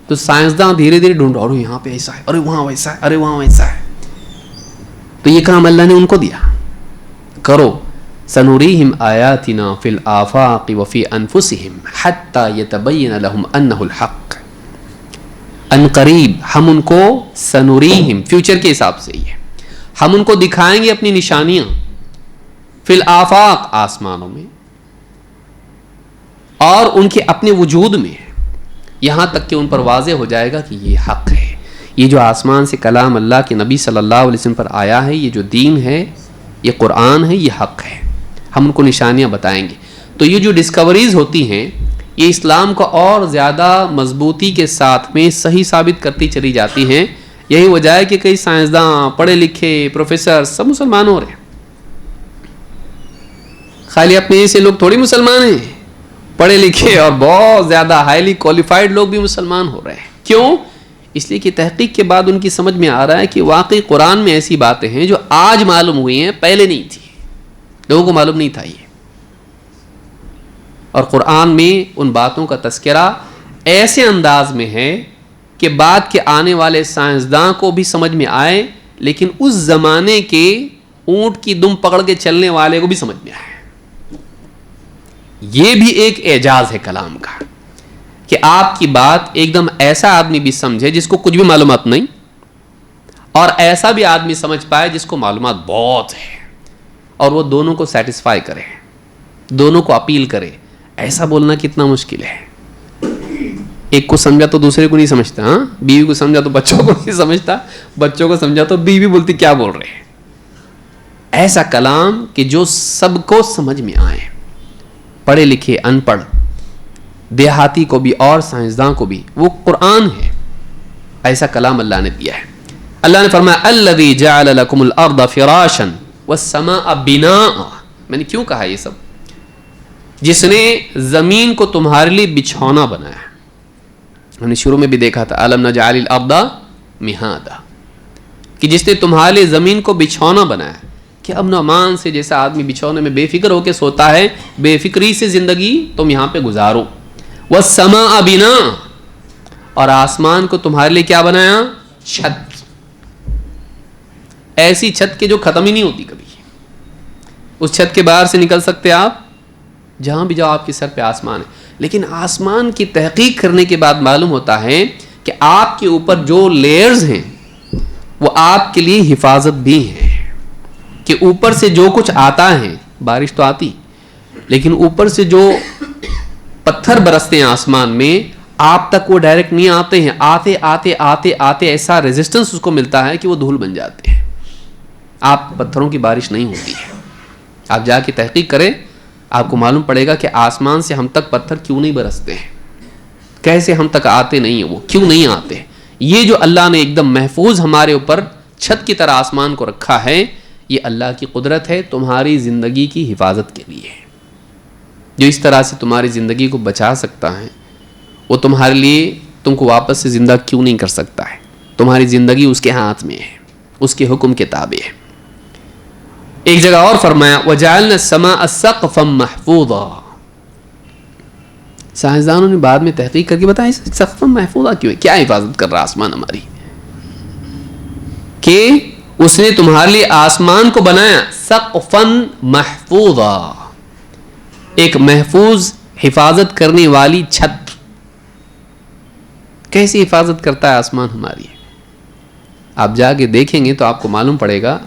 [SPEAKER 1] تو سائنسداں دھیرے دھیرے ڈھونڈا، اور یہاں پہ ایسا ہے، ارے وہاں ویسا ہے، ارے وہاں ویسا ہے. تو یہ کام اللہ نے ان کو دیا، کرو. سنوریہم آیاتنا فی الآفاق وفی انفسہم حتی یتبین لہم انہ الحق. ان قریب ہم ان کو سنوریہم، فیوچر کے حساب سے یہ ہم ان کو دکھائیں گے اپنی نشانیاں، فی الآفاق آسمانوں میں اور ان کے اپنے وجود میں، یہاں تک کہ ان پر واضح ہو جائے گا کہ یہ حق ہے. یہ جو آسمان سے کلام اللہ کے نبی صلی اللہ علیہ وسلم پر آیا ہے، یہ جو دین ہے، یہ قرآن ہے، یہ حق ہے. ہم ان کو نشانیاں بتائیں گے. تو یہ جو ڈسکوریز ہوتی ہیں یہ اسلام کو اور زیادہ مضبوطی کے ساتھ میں صحیح ثابت کرتی چلی جاتی ہیں. یہی وجہ ہے کہ کئی سائنسداں، پڑھے لکھے پروفیسر سب مسلمان ہو رہے ہیں. خالی اپنے جیسے لوگ تھوڑی مسلمان ہیں، پڑھے لکھے اور بہت زیادہ ہائیلی کوالیفائڈ لوگ بھی مسلمان ہو رہے ہیں. کیوں؟ اس لیے کہ تحقیق کے بعد ان کی سمجھ میں آ رہا ہے کہ واقعی قرآن میں ایسی باتیں ہیں جو آج معلوم ہوئی ہیں، پہلے نہیں تھی، لوگوں کو معلوم نہیں تھا یہ. اور قرآن میں ان باتوں کا تذکرہ ایسے انداز میں ہے کہ بعد کے آنے والے سائنسداں کو بھی سمجھ میں آئے، لیکن اس زمانے کے اونٹ کی دم پکڑ کے چلنے والے کو بھی سمجھ میں آئے. یہ بھی ایک اعجاز ہے کلام کا کہ آپ کی بات ایک دم ایسا آدمی بھی سمجھے جس کو کچھ بھی معلومات نہیں، اور ایسا بھی آدمی سمجھ پائے جس کو معلومات بہت ہے، اور وہ دونوں کو سیٹسفائی کرے، دونوں کو اپیل کرے. ایسا بولنا کتنا مشکل ہے. ایک کو سمجھا تو دوسرے کو نہیں سمجھتا، ہاں، بیوی کو سمجھا تو بچوں کو نہیں سمجھتا، بچوں کو سمجھا تو بیوی بولتی کیا بول رہے ہیں. ایسا کلام کہ جو سب کو سمجھ میں آئے، پڑھے لکھے ان پڑھ دیہاتی کو بھی اور سائنسداں کو بھی، وہ قرآن ہے، ایسا کلام اللہ نے دیا ہے. اللہ نے فرمایا الذی جعل لکم الارض فراشا والسماء بناء. میں نے کیوں کہا یہ سب؟ جس نے زمین کو تمہارے لیے بچھونا بنایا. ہم نے شروع میں بھی دیکھا تھا الم نجعل الارض مہادا، کہ جس نے تمہارے لیے زمین کو بچھونا بنایا کہ امن و امان سے، جیسا آدمی بچھونے میں بے فکر ہو کے سوتا ہے، بے فکری سے زندگی تم یہاں پہ گزارو. والسماء بناء، اور آسمان کو تمہارے لیے کیا بنایا؟ چھت. ایسی چھت کے جو ختم ہی نہیں ہوتی کبھی. اس چھت کے باہر سے نکل سکتے آپ، جہاں بھی جاؤ آپ کے سر پہ آسمان ہے. لیکن آسمان کی تحقیق کرنے کے بعد معلوم ہوتا ہے کہ آپ کے اوپر جو لیئرز ہیں وہ آپ کے لیے حفاظت بھی ہیں، کہ اوپر سے جو کچھ آتا ہے، بارش تو آتی، لیکن اوپر سے جو پتھر برستے ہیں آسمان میں آپ تک وہ ڈائریکٹ نہیں آتے ہیں، آتے آتے آتے آتے ایسا ریزسٹنس اس کو ملتا ہے کہ وہ دھول بن جاتے ہیں. آپ پتھروں کی بارش نہیں ہوتی ہے. آپ جا کے تحقیق کریں، آپ کو معلوم پڑے گا کہ آسمان سے ہم تک پتھر کیوں نہیں برستے ہیں، کیسے ہم تک آتے نہیں ہیں، وہ کیوں نہیں آتے. یہ جو اللہ نے ایک دم محفوظ ہمارے اوپر چھت کی طرح آسمان کو رکھا ہے، یہ اللہ کی قدرت ہے تمہاری زندگی کی حفاظت کے لیے. جو اس طرح سے تمہاری زندگی کو بچا سکتا ہے، وہ تمہارے لیے تم کو واپس سے زندہ کیوں نہیں کر سکتا ہے؟ تمہاری زندگی اس کے ہاتھ میں ہے، اس کے حکم کے تابع ہے. ایک جگہ اور فرمایا وَجَعَلْنَا السَّمَاءَ سَقْفًا مَحْفُوظًا. سائنسدانوں نے بعد میں تحقیق کر کے بتایا سقف محفوظہ کیوں ہے، کیا حفاظت کر رہا آسمان ہماری، کہ اس نے تمہارے لیے آسمان کو بنایا سقفاً محفوظا، ایک محفوظ حفاظت کرنے والی چھت. کیسی حفاظت کرتا ہے آسمان ہماری؟ آپ جا کے دیکھیں گے تو آپ کو معلوم پڑے گا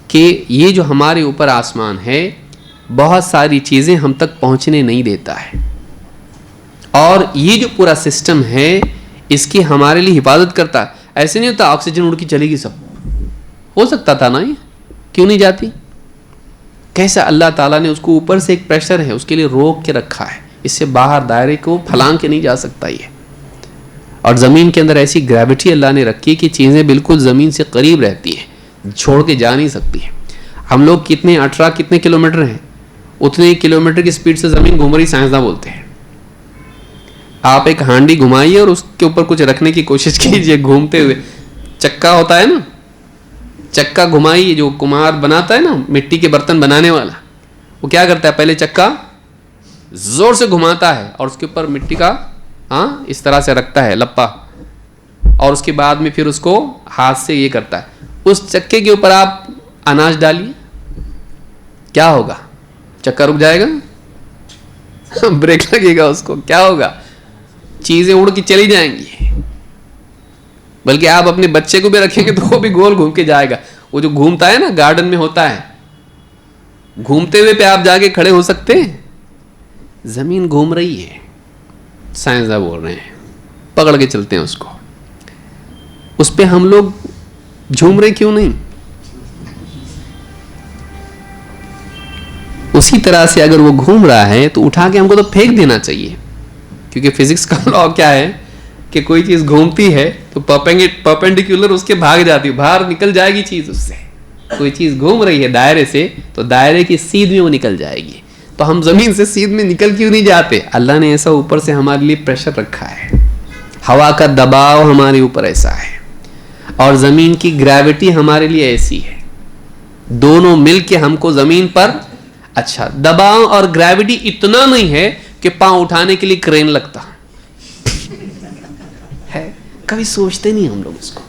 [SPEAKER 1] کہ یہ جو ہمارے اوپر آسمان ہے بہت ساری چیزیں ہم تک پہنچنے نہیں دیتا ہے، اور یہ جو پورا سسٹم ہے اس کی ہمارے لیے حفاظت کرتا ہے. ایسے نہیں ہوتا آکسیجن اڑ کے چلے گی، سب ہو سکتا تھا نا، یہ کیوں نہیں جاتی؟ کیسا اللہ تعالیٰ نے اس کو اوپر سے ایک پریشر ہے اس کے لیے روک کے رکھا ہے، اس سے باہر دائرے کو پھلانگ کے نہیں جا سکتا یہ. اور زمین کے اندر ایسی گریوٹی اللہ نے رکھی کہ چیزیں بالکل زمین سے قریب رہتی ہیں، چھوڑ کے جا نہیں سکتی ہیں. ہم لوگ کتنے کلومیٹر ہیں، اتنے کلومیٹر کی سپیڈ سے زمین گھوم رہی، سائنسداں بولتے ہیں. آپ ایک ہانڈی گھمائیے اور اس کے اوپر کچھ رکھنے کی کوشش کیجئے گھومتے ہوئے، چکا ہوتا ہے نا، چکا گھمائیے، جو کمہار بناتا ہے نا مٹی کے برتن بنانے والا، وہ کیا کرتا ہے، پہلے چکا زور سے گھماتا ہے اور اس کے اوپر مٹی کا اس طرح سے رکھتا ہے لپا، اور اس کے بعد میں پھر اس کو ہاتھ سے یہ کرتا ہے. اس چکے کے اوپر آپ اناج ڈالیے، کیا ہوگا؟ چکا رک جائے گا، بریک لگے گا، اس کو کیا ہوگا؟ چیزیں اڑ کے چلی جائیں گی. بلکہ آپ اپنے بچے کو بھی رکھیں گے تو وہ بھی گول گھوم کے جائے گا. وہ جو گھومتا ہے نا گارڈن میں ہوتا ہے، گھومتے ہوئے پہ آپ جا کے کھڑے ہو سکتے ہیں؟ زمین گھوم رہی ہے، سائنسداں بول رہے ہیں، پکڑ کے چلتے ہیں اس کو. اس پہ ہم لوگ جھوم رہے کیوں نہیں؟ اسی طرح سے اگر وہ گھوم رہا ہے تو اٹھا کے ہم کو تو پھینک دینا چاہیے، کیونکہ فزکس کا لا کیا ہے کہ کوئی چیز گھومتی ہے تو پرپینڈیکولر اس کے بھاگ جاتی ہے، باہر نکل جائے گی چیز اس سے. کوئی چیز گھوم رہی ہے دائرے سے تو دائرے کی سیدھ میں وہ نکل جائے گی. تو ہم زمین سے سیدھ میں نکل کیوں نہیں جاتے؟ اللہ نے ایسا اوپر سے ہمارے لیے پریشر رکھا ہے، ہوا کا دباؤ ہمارے اوپر ایسا ہے، اور زمین کی گریوٹی ہمارے لیے ایسی ہے. دونوں مل کے ہم کو زمین پر اچھا دباؤ اور گریوٹی اتنا نہیں ہے کہ پاؤں اٹھانے کے لیے کرین لگتا ہے. کبھی سوچتے نہیں ہم لوگ اس کو.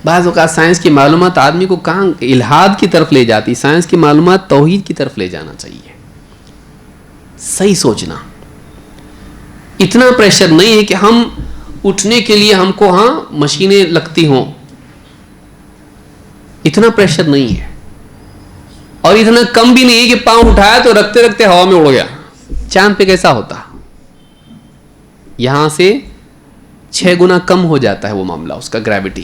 [SPEAKER 1] بعض اوقات سائنس کی معلومات آدمی کو کہاں الہاد کی طرف لے جاتی. سائنس کی معلومات توحید کی طرف لے جانا چاہیے. صحیح سوچنا. اتنا پریشر نہیں ہے کہ ہم اٹھنے کے لیے ہم کو مشینیں لگتی ہوں، اتنا پریشر نہیں ہے. اور اتنا کم بھی نہیں ہے کہ پاؤں اٹھایا تو رکھتے رکھتے ہوا میں اڑ گیا. چاند پہ کیسا ہوتا؟ یہاں سے 6 گنا کم ہو جاتا ہے وہ معاملہ، اس کا گریوٹی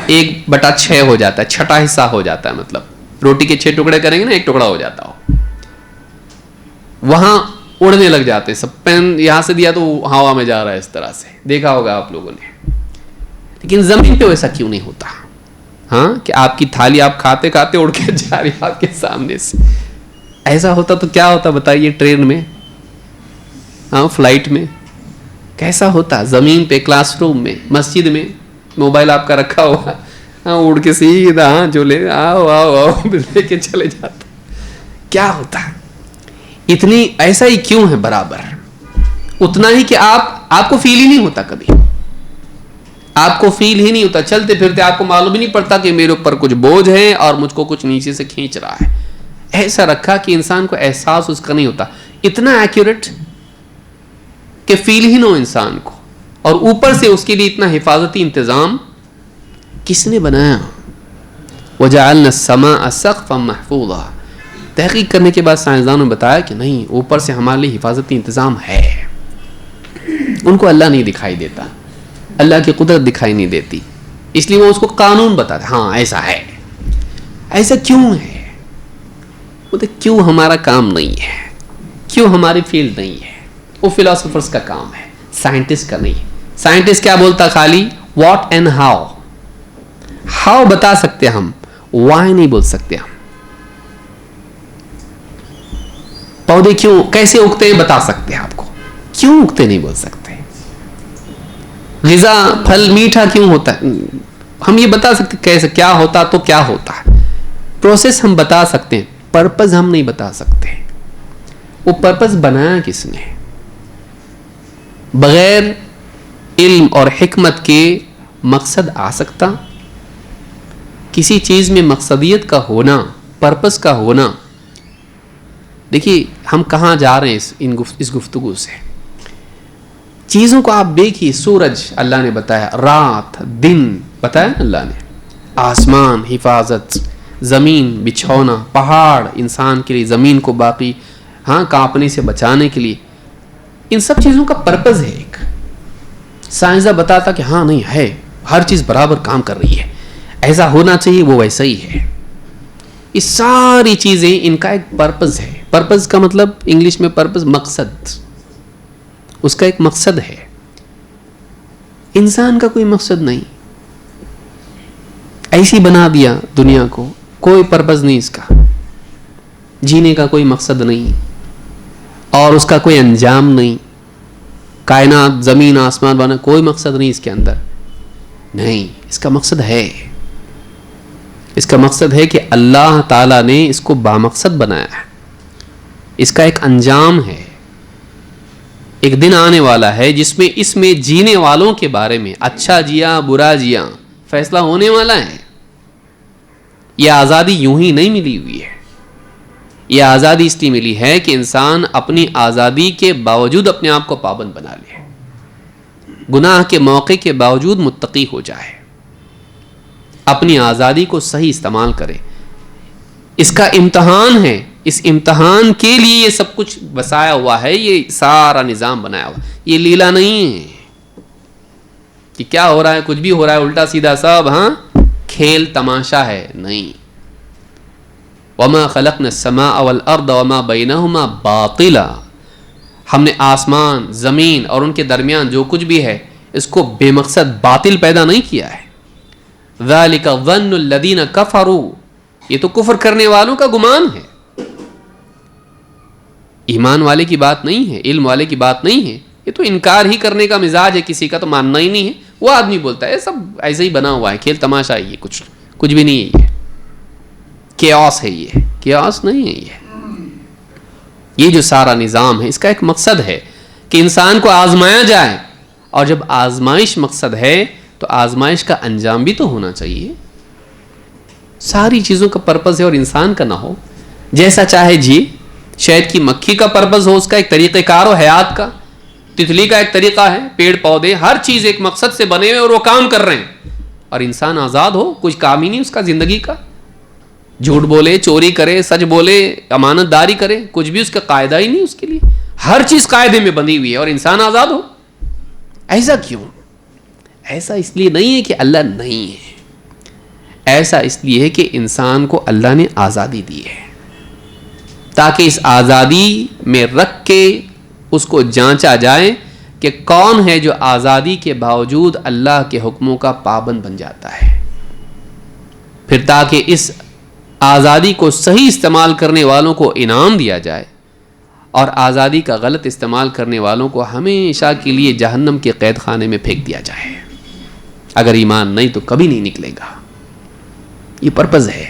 [SPEAKER 1] 1/6 ہو جاتا ہے، چھٹا حصہ ہو جاتا ہے. مطلب روٹی کے 6 ٹکڑے کریں گے نا، 1 ٹکڑا ہو جاتا ہو. وہاں اڑنے لگ جاتے. سب پین یہاں سے دیا تو ہوا میں جا رہا ہے, اس طرح سے دیکھا ہوگا آپ لوگوں نے. لیکن زمین پہ ویسا کیوں نہیں ہوتا؟ ہاں, کہ آپ کی تھالی آپ کھاتے کھاتے اڑ کے جا رہی آپ کے سامنے سے. ایسا ہوتا تو کیا ہوتا بتائیے؟ ٹرین میں, ہاں فلائٹ میں کیسا ہوتا؟ زمین پہ, کلاس روم میں, مسجد میں موبائل آپ کا رکھا ہوا, ہاں اڑ کے سیدھا, ہاں جو لے آؤ آؤ آؤ لے کے چلے جاتا. کیا ہوتا؟ اتنی ایسا ہی کیوں ہے برابر؟ اتنا ہی کہ آپ کو فیل ہی نہیں ہوتا, کبھی آپ کو فیل ہی نہیں ہوتا. چلتے پھرتے آپ کو معلوم ہی نہیں پڑتا کہ میرے اوپر کچھ بوجھ ہے اور مجھ کو کچھ نیچے سے کھینچ رہا ہے. ایسا رکھا کہ انسان کو احساس اس کا نہیں ہوتا. اتنا ایکوریٹ کہ فیل ہی نہ ہو انسان کو, اور اوپر سے اس کے لیے اتنا حفاظتی انتظام کس نے بنایا؟ وَجَعَلْنَا السَّمَاءَ سَقْفًا مَحْفُوظًا. تحقیق کرنے کے بعد سائنسدانوں نے بتایا کہ نہیں, اوپر سے ہمارے لیے حفاظتی انتظام ہے. ان کو اللہ نہیں دکھائی دیتا, اللہ کی قدرت دکھائی نہیں دیتی, اس لیے وہ اس کو قانون بتاتے. ہاں ایسا ہے. ایسا کیوں ہے؟ بولتے کیوں ہمارا کام نہیں ہے, کیوں ہماری فیلڈ نہیں ہے. وہ فلاسفرز کا کام ہے, سائنٹسٹ کا نہیں. سائنٹسٹ کیا بولتا؟ خالی واٹ اینڈ ہاؤ. ہاؤ بتا سکتے ہم, وائی نہیں بول سکتے ہم. پودے کیوں کیسے اگتے ہیں بتا سکتے ہیں آپ کو, کیوں اگتے نہیں بول سکتے. غذا پھل میٹھا کیوں ہوتا ہے ہم یہ بتا سکتے, کیسے کیا ہوتا تو کیا ہوتا ہے. پروسیس ہم بتا سکتے ہیں, پرپز ہم نہیں بتا سکتے. وہ پرپز بنایا کس نے؟ بغیر علم اور حکمت کے مقصد آ سکتا؟ کسی چیز میں مقصدیت کا ہونا, پرپز کا ہونا. دیکھیے ہم کہاں جا رہے ہیں اس گفتگو سے. چیزوں کو آپ دیکھیے, سورج اللہ نے بتایا, رات دن بتایا اللہ نے, آسمان حفاظت, زمین بچھونا, پہاڑ انسان کے لیے زمین کو باقی ہاں کانپنے سے بچانے کے لیے. ان سب چیزوں کا پرپز ہے ایک. سائنسداں بتاتا کہ ہاں نہیں ہے, ہر چیز برابر کام کر رہی ہے, ایسا ہونا چاہیے, وہ ویسا ہی ہے. یہ ساری چیزیں ان کا ایک پرپز ہے. پرپز کا مطلب انگلش میں پرپز مقصد, اس کا ایک مقصد ہے. انسان کا کوئی مقصد نہیں, ایسی بنا دیا دنیا کو, کوئی پرپز نہیں اس کا, جینے کا کوئی مقصد نہیں اور اس کا کوئی انجام نہیں. کائنات زمین آسمان بنا, کوئی مقصد نہیں اس کے اندر. نہیں, اس کا مقصد ہے. اس کا مقصد ہے کہ اللہ تعالیٰ نے اس کو بامقصد بنایا ہے. اس کا ایک انجام ہے. ایک دن آنے والا ہے جس میں اس میں جینے والوں کے بارے میں اچھا جیا برا جیا فیصلہ ہونے والا ہے. یہ آزادی یوں ہی نہیں ملی ہوئی ہے. یہ آزادی اس لیے ملی ہے کہ انسان اپنی آزادی کے باوجود اپنے آپ کو پابند بنا لے, گناہ کے موقع کے باوجود متقی ہو جائے, اپنی آزادی کو صحیح استعمال کرے. اس کا امتحان ہے, اس امتحان کے لیے یہ سب کچھ بسایا ہوا ہے, یہ سارا نظام بنایا ہوا. یہ لیلا نہیں ہے کہ کیا ہو رہا ہے, کچھ بھی ہو رہا ہے الٹا سیدھا سب, ہاں کھیل تماشا ہے. نہیں. وما خلقنا السماء والارض وما بینہما باطلا. ہم نے آسمان زمین اور ان کے درمیان جو کچھ بھی ہے اس کو بے مقصد باطل پیدا نہیں کیا ہے. ذالک ظن الذین کفروا. یہ تو کفر کرنے والوں کا گمان ہے, ایمان والے کی بات نہیں ہے, علم والے کی بات نہیں ہے. یہ تو انکار ہی کرنے کا مزاج ہے کسی کا, تو ماننا ہی نہیں ہے. وہ آدمی بولتا ہے سب ایسے ہی بنا ہوا ہے, کھیل تماشا ہے, یہ کچھ بھی نہیں ہے, یہ کیاس ہے, یہ کیاس نہیں ہے. یہ جو سارا نظام ہے اس کا ایک مقصد ہے کہ انسان کو آزمایا جائے, اور جب آزمائش مقصد ہے تو آزمائش کا انجام بھی تو ہونا چاہیے. ساری چیزوں کا پرپز ہے اور انسان کا نہ ہو, جیسا چاہے جی. شہد کی مکھی کا پرپز ہو, اس کا ایک طریقہ کار ہو حیات کا, تتلی کا ایک طریقہ ہے, پیڑ پودے ہر چیز ایک مقصد سے بنے ہوئے اور وہ کام کر رہے ہیں, اور انسان آزاد ہو, کچھ کام ہی نہیں اس کا زندگی کا. جھوٹ بولے, چوری کرے, سچ بولے, امانت داری کرے, کچھ بھی اس کا قاعدہ ہی نہیں اس کے لیے. ہر چیز قاعدے میں بنی ہوئی ہے اور انسان آزاد ہو. ایسا کیوں؟ ایسا اس لیے نہیں ہے کہ اللہ نہیں ہے, ایسا اس لیے ہے کہ انسان کو اللہ نے آزادی دی ہے تاکہ اس آزادی میں رکھ کے اس کو جانچا جائے کہ کون ہے جو آزادی کے باوجود اللہ کے حکموں کا پابند بن جاتا ہے. پھر تاکہ اس آزادی کو صحیح استعمال کرنے والوں کو انعام دیا جائے اور آزادی کا غلط استعمال کرنے والوں کو ہمیشہ کے لیے جہنم کے قید خانے میں پھینک دیا جائے. اگر ایمان نہیں تو کبھی نہیں نکلے گا. یہ پرپز ہے.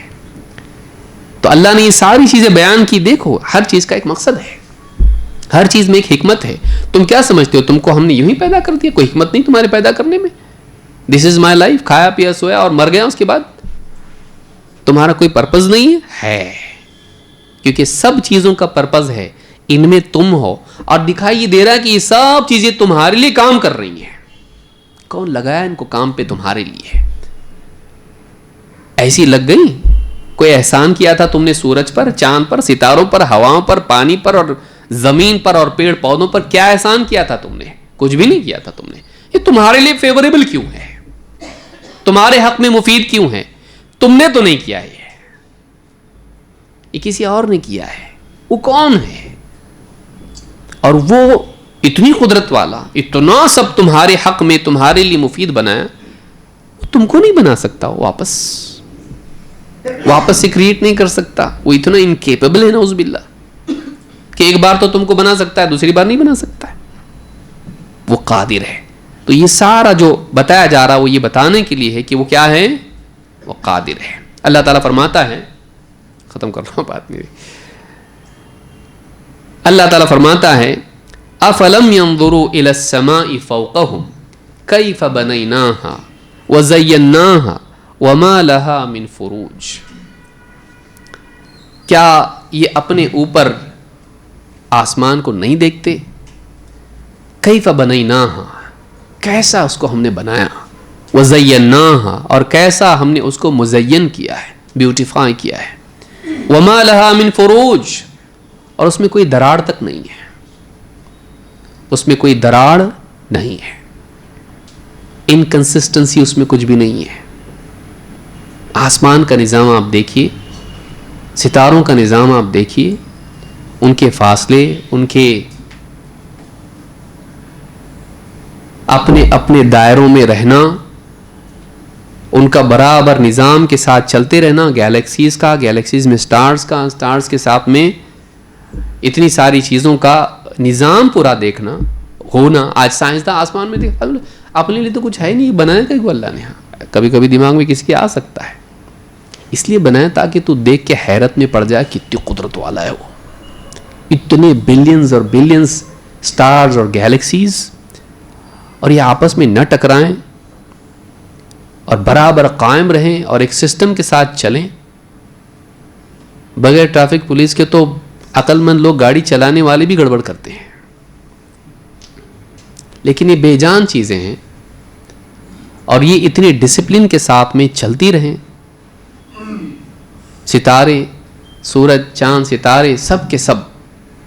[SPEAKER 1] تو اللہ نے یہ ساری چیزیں بیان کی. دیکھو ہر چیز کا ایک مقصد ہے, ہر چیز میں ایک حکمت ہے. تم کیا سمجھتے ہو تم کو ہم نے یوں ہی پیدا کر دیا؟ کوئی حکمت نہیں تمہارے پیدا کرنے میں؟ دس از مائی لائف, کھایا پیا سویا اور مر گیا, اس کے بعد تمہارا کوئی پرپز نہیں ہے. کیونکہ سب چیزوں کا پرپز ہے, ان میں تم ہو, اور دکھائی یہ دے رہا ہے کہ یہ سب چیزیں تمہارے لیے کام کر رہی ہیں. کون لگایا ان کو کام پہ؟ تمہارے لیے. ایسی لگ گئی؟ کوئی احسان کیا تھا تم نے سورج پر, چاند پر, ستاروں پر, ہواؤں پر, پانی پر اور زمین پر اور پیڑ پودوں پر؟ کیا احسان کیا تھا تم نے؟ کچھ بھی نہیں کیا تھا تم نے. یہ تمہارے لیے فیوریبل کیوں ہے؟ تمہارے حق میں مفید کیوں ہے؟ تم نے تو نہیں کیا ہے, یہ کسی اور نے کیا ہے. وہ کون ہے؟ اور وہ اتنی قدرت والا, اتنا سب تمہارے حق میں تمہارے لیے مفید بنایا, تم کو نہیں بنا سکتا واپس سے کریٹ نہیں کر سکتا. وہ اتنا انکیپیبل ہے نعوذ باللہ کہ ایک بار تو تم کو بنا سکتا ہے, دوسری بار نہیں بنا سکتا ہے. وہ قادر ہے. تو یہ سارا جو بتایا جا رہا وہ یہ بتانے کے لیے ہے کہ وہ کیا ہے, وہ قادر ہے. اللہ تعالیٰ فرماتا ہے, ختم کر رہا ہوں بات میری, اللہ تعالیٰ فرماتا ہے افلم ينظروا الى السماء فوقهم كيف بنيناها وزيناها وما لها من فروج. کیا یہ اپنے اوپر آسمان کو نہیں دیکھتے؟ کیف بنیناہا, کیسا اس کو ہم نے بنایا, وزیناہا, اور کیسا ہم نے اس کو مزین کیا ہے, بیوٹیفائی کیا ہے, وما لہا من فروج, اور اس میں کوئی دراڑ تک نہیں ہے, اس میں کوئی دراڑ نہیں ہے, انکنسسٹنسی اس میں کچھ بھی نہیں ہے. آسمان کا نظام آپ دیکھیے, ستاروں کا نظام آپ دیکھیے, ان کے فاصلے, ان کے اپنے اپنے دائروں میں رہنا, ان کا برابر نظام کے ساتھ چلتے رہنا, گیلیکسیز کا, گیلیکسیز میں سٹارز کا, سٹارز کے ساتھ میں اتنی ساری چیزوں کا نظام پورا دیکھنا, ہونا. آج سائنسداں آسمان میں دیکھ, اپنے لیے تو کچھ ہے نہیں, بنایا کہ وہ اللہ نے. کبھی کبھی دماغ میں کسی کے آ سکتا ہے, اس لیے بنایا تاکہ تو دیکھ کے حیرت میں پڑ جائے کتنی قدرت والا ہے وہ. اتنے بلینز اور بلینز سٹارز اور گیلیکسیز, اور یہ آپس میں نہ ٹکرائیں اور برابر قائم رہیں اور ایک سسٹم کے ساتھ چلیں. بغیر ٹریفک پولیس کے تو عقل مند لوگ, گاڑی چلانے والے بھی گڑبڑ کرتے ہیں. لیکن یہ بے جان چیزیں ہیں, اور یہ اتنے ڈسپلن کے ساتھ میں چلتی رہیں. ستارے, سورج, چاند, ستارے سب کے سب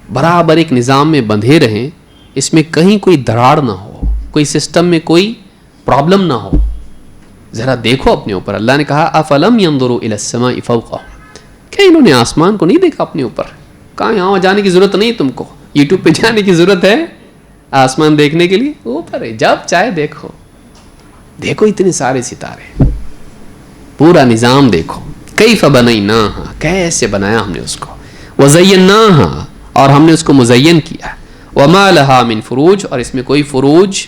[SPEAKER 1] برابر ایک نظام میں بندھے رہیں, اس میں کہیں کوئی دراڑ نہ ہو, کوئی سسٹم میں کوئی پرابلم نہ ہو. ذرا دیکھو اپنے اوپر. اللہ نے کہا افلم ينظروا الى السماء فوقهم, کیا انہوں نے آسمان کو نہیں دیکھا اپنے اوپر؟ کہاں یہاں جانے کی ضرورت نہیں تم کو, یوٹیوب پہ جانے کی ضرورت ہے آسمان دیکھنے کے لیے؟ اوپر ہے, جب چاہے دیکھو. دیکھو اتنے سارے ستارے, پورا نظام دیکھو. کیف بنیناہا, کیسے بنایا ہم نے اس کو. وزیناہا, اور ہم نے اس کو مزین کیا. وما لہا من فروج, اور اس میں کوئی فروج,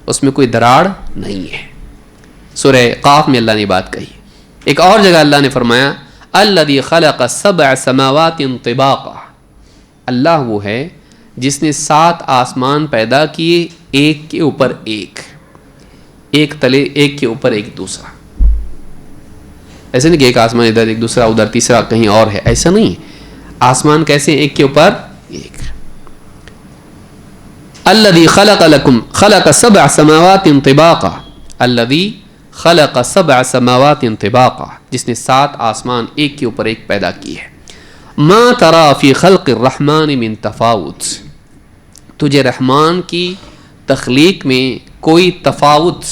[SPEAKER 1] اس میں کوئی دراڑ نہیں ہے. سورہ قاف میں اللہ نے بات کہی. ایک اور جگہ اللہ نے فرمایا الذی خلق سبع سماوات طباقا, اللہ وہ ہے جس نے 7 آسمان پیدا کیے ایک کے اوپر ایک, ایک تلے ایک کے اوپر ایک دوسرا. ایسے نہیں کہ ایک آسمان ادھر ایک دوسرا ادھر تیسرا کہیں اور ہے, ایسا نہیں. آسمان کیسے ایک کے اوپر ایک. الذی خلق لکم خلق سبع سماوات طباقا, الذی خلق سبع سماوات طباقا, جس نے 7 آسمان ایک کے اوپر ایک پیدا کی ہے. ما ترى فی خلق الرحمن من تفاوت, تجھے رحمان کی تخلیق میں کوئی تفاوت,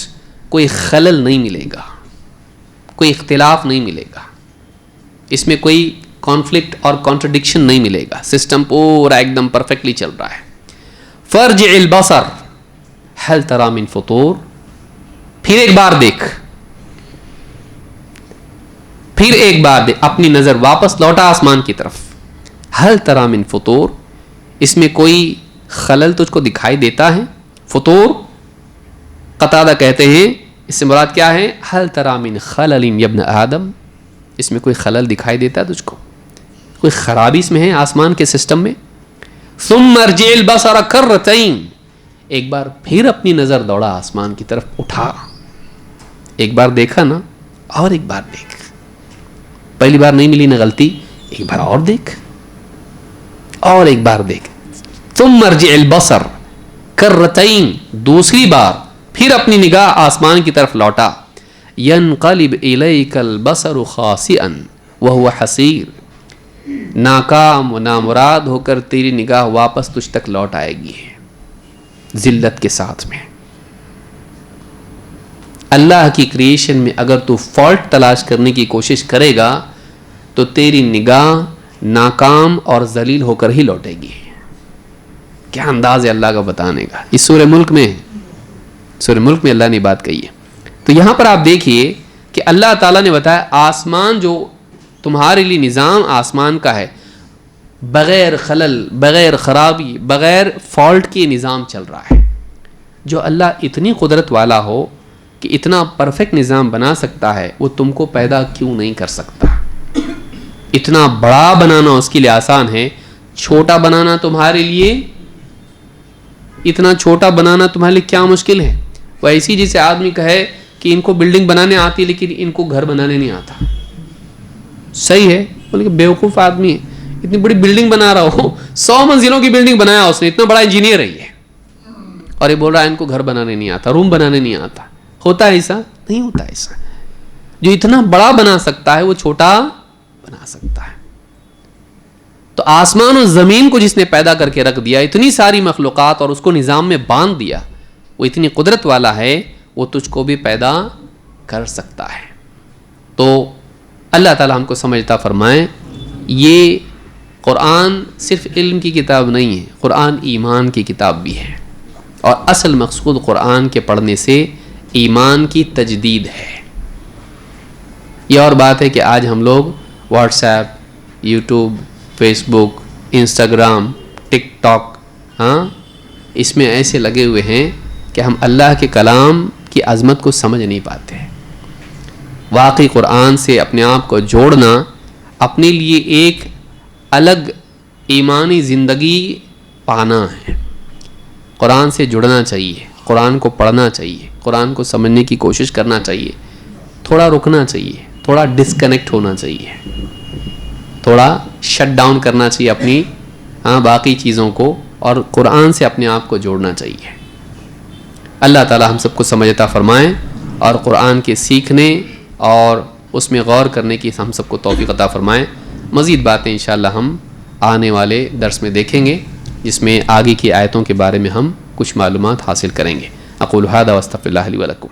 [SPEAKER 1] کوئی خلل نہیں ملے گا, کوئی اختلاف نہیں ملے گا, اس میں کوئی کانفلکٹ اور کانٹرڈکشن نہیں ملے گا. سسٹم پورا ایک دم پرفیکٹلی چل رہا ہے. فرجع البصر هل ترى من فطور, پھر ایک بار دیکھ, پھر ایک بار دیکھ, اپنی نظر واپس لوٹا آسمان کی طرف. هل ترى من فطور, اس میں کوئی خلل تجھ کو دکھائی دیتا ہے؟ فطور قتادہ کہتے ہیں اس سے مراد کیا ہے؟ هل ترى من خلل يا ابن آدم, اس میں کوئی خلل دکھائی دیتا ہے تجھ کو؟ کوئی خرابی اس میں ہے آسمان کے سسٹم میں؟ ثم ارجع البصر کرتين, ایک بار پھر اپنی نظر دوڑا آسمان کی طرف, اٹھا, ایک بار دیکھا نا, اور ایک بار دیکھ. پہلی بار نہیں ملی نا غلطی, ایک بار اور دیکھ, اور ایک بار دیکھ. ثم ارجع البصر کرتين, دوسری بار پھر اپنی نگاہ آسمان کی طرف لوٹا. ينقلب إليك البصر خاسئا وهو حسير, ناکام و نامراد ہو کر تیری نگاہ واپس تجھ تک لوٹ آئے گی ذلت کے ساتھ میں. اللہ کی کریشن میں اگر تو فالٹ تلاش کرنے کی کوشش کرے گا تو تیری نگاہ ناکام اور ذلیل ہو کر ہی لوٹے گی. کیا انداز ہے اللہ کا بتانے کا. اس سورہ ملک میں اللہ نے بات کہی ہے. تو یہاں پر آپ دیکھیے کہ اللہ تعالیٰ نے بتایا آسمان جو تمہارے لیے نظام آسمان کا ہے, بغیر خلل, بغیر خرابی, بغیر فالٹ کے نظام چل رہا ہے. جو اللہ اتنی قدرت والا ہو کہ اتنا پرفیکٹ نظام بنا سکتا ہے, وہ تم کو پیدا کیوں نہیں کر سکتا؟ اتنا بڑا بنانا اس کے لیے آسان ہے, چھوٹا بنانا تمہارے لیے, اتنا چھوٹا بنانا تمہارے لیے کیا مشکل ہے؟ وہ ایسی جیسے آدمی کہے کہ ان کو بلڈنگ بنانے آتی ہے لیکن ان کو گھر بنانے نہیں آتا. صحیح ہے, بولے کہ بیوقوف آدمی ہے, اتنی بڑی بلڈنگ بنا رہا ہو, 100 منزلوں کی بلڈنگ بنایا اس نے, اتنا بڑا انجینئر ہے یہ, اور یہ بول رہا ہے ان کو گھر بنانے نہیں آتا, روم بنانے نہیں آتا. ہوتا ہے ایسا؟ نہیں ہوتا ایسا. جو اتنا بڑا بنا سکتا ہے وہ چھوٹا بنا سکتا ہے. تو آسمان و زمین کو جس نے پیدا کر کے رکھ دیا, اتنی ساری مخلوقات, اور اس کو نظام میں باندھ دیا, وہ اتنی قدرت والا ہے, وہ تجھ کو بھی پیدا کر سکتا ہے. تو اللہ تعالیٰ ہم کو سمجھتا فرمائے. یہ قرآن صرف علم کی کتاب نہیں ہے, قرآن ایمان کی کتاب بھی ہے, اور اصل مقصود قرآن کے پڑھنے سے ایمان کی تجدید ہے. یہ اور بات ہے کہ آج ہم لوگ واٹس ایپ, یوٹیوب, فیس بک, انسٹاگرام, ٹک ٹاک, اس میں ایسے لگے ہوئے ہیں کہ ہم اللہ کے کلام کی عظمت کو سمجھ نہیں پاتے. واقعی قرآن سے اپنے آپ کو جوڑنا اپنے لیے ایک الگ ایمانی زندگی پانا ہے. قرآن سے جڑنا چاہیے, قرآن کو پڑھنا چاہیے, قرآن کو سمجھنے کی کوشش کرنا چاہیے, تھوڑا رکنا چاہیے, تھوڑا ڈسکنیکٹ ہونا چاہیے, تھوڑا شٹ ڈاؤن کرنا چاہیے اپنی باقی چیزوں کو, اور قرآن سے اپنے آپ کو جوڑنا چاہیے. اللہ تعالی ہم سب کو سمجھتا فرمائیں, اور قرآن کے سیکھنے اور اس میں غور کرنے کی ہم سب کو توفیق عطا فرمائیں. مزید باتیں انشاءاللہ ہم آنے والے درس میں دیکھیں گے, جس میں آگے کی آیتوں کے بارے میں ہم کچھ معلومات حاصل کریں گے. اقول ھذا واستغفر اللہ لی ولکم.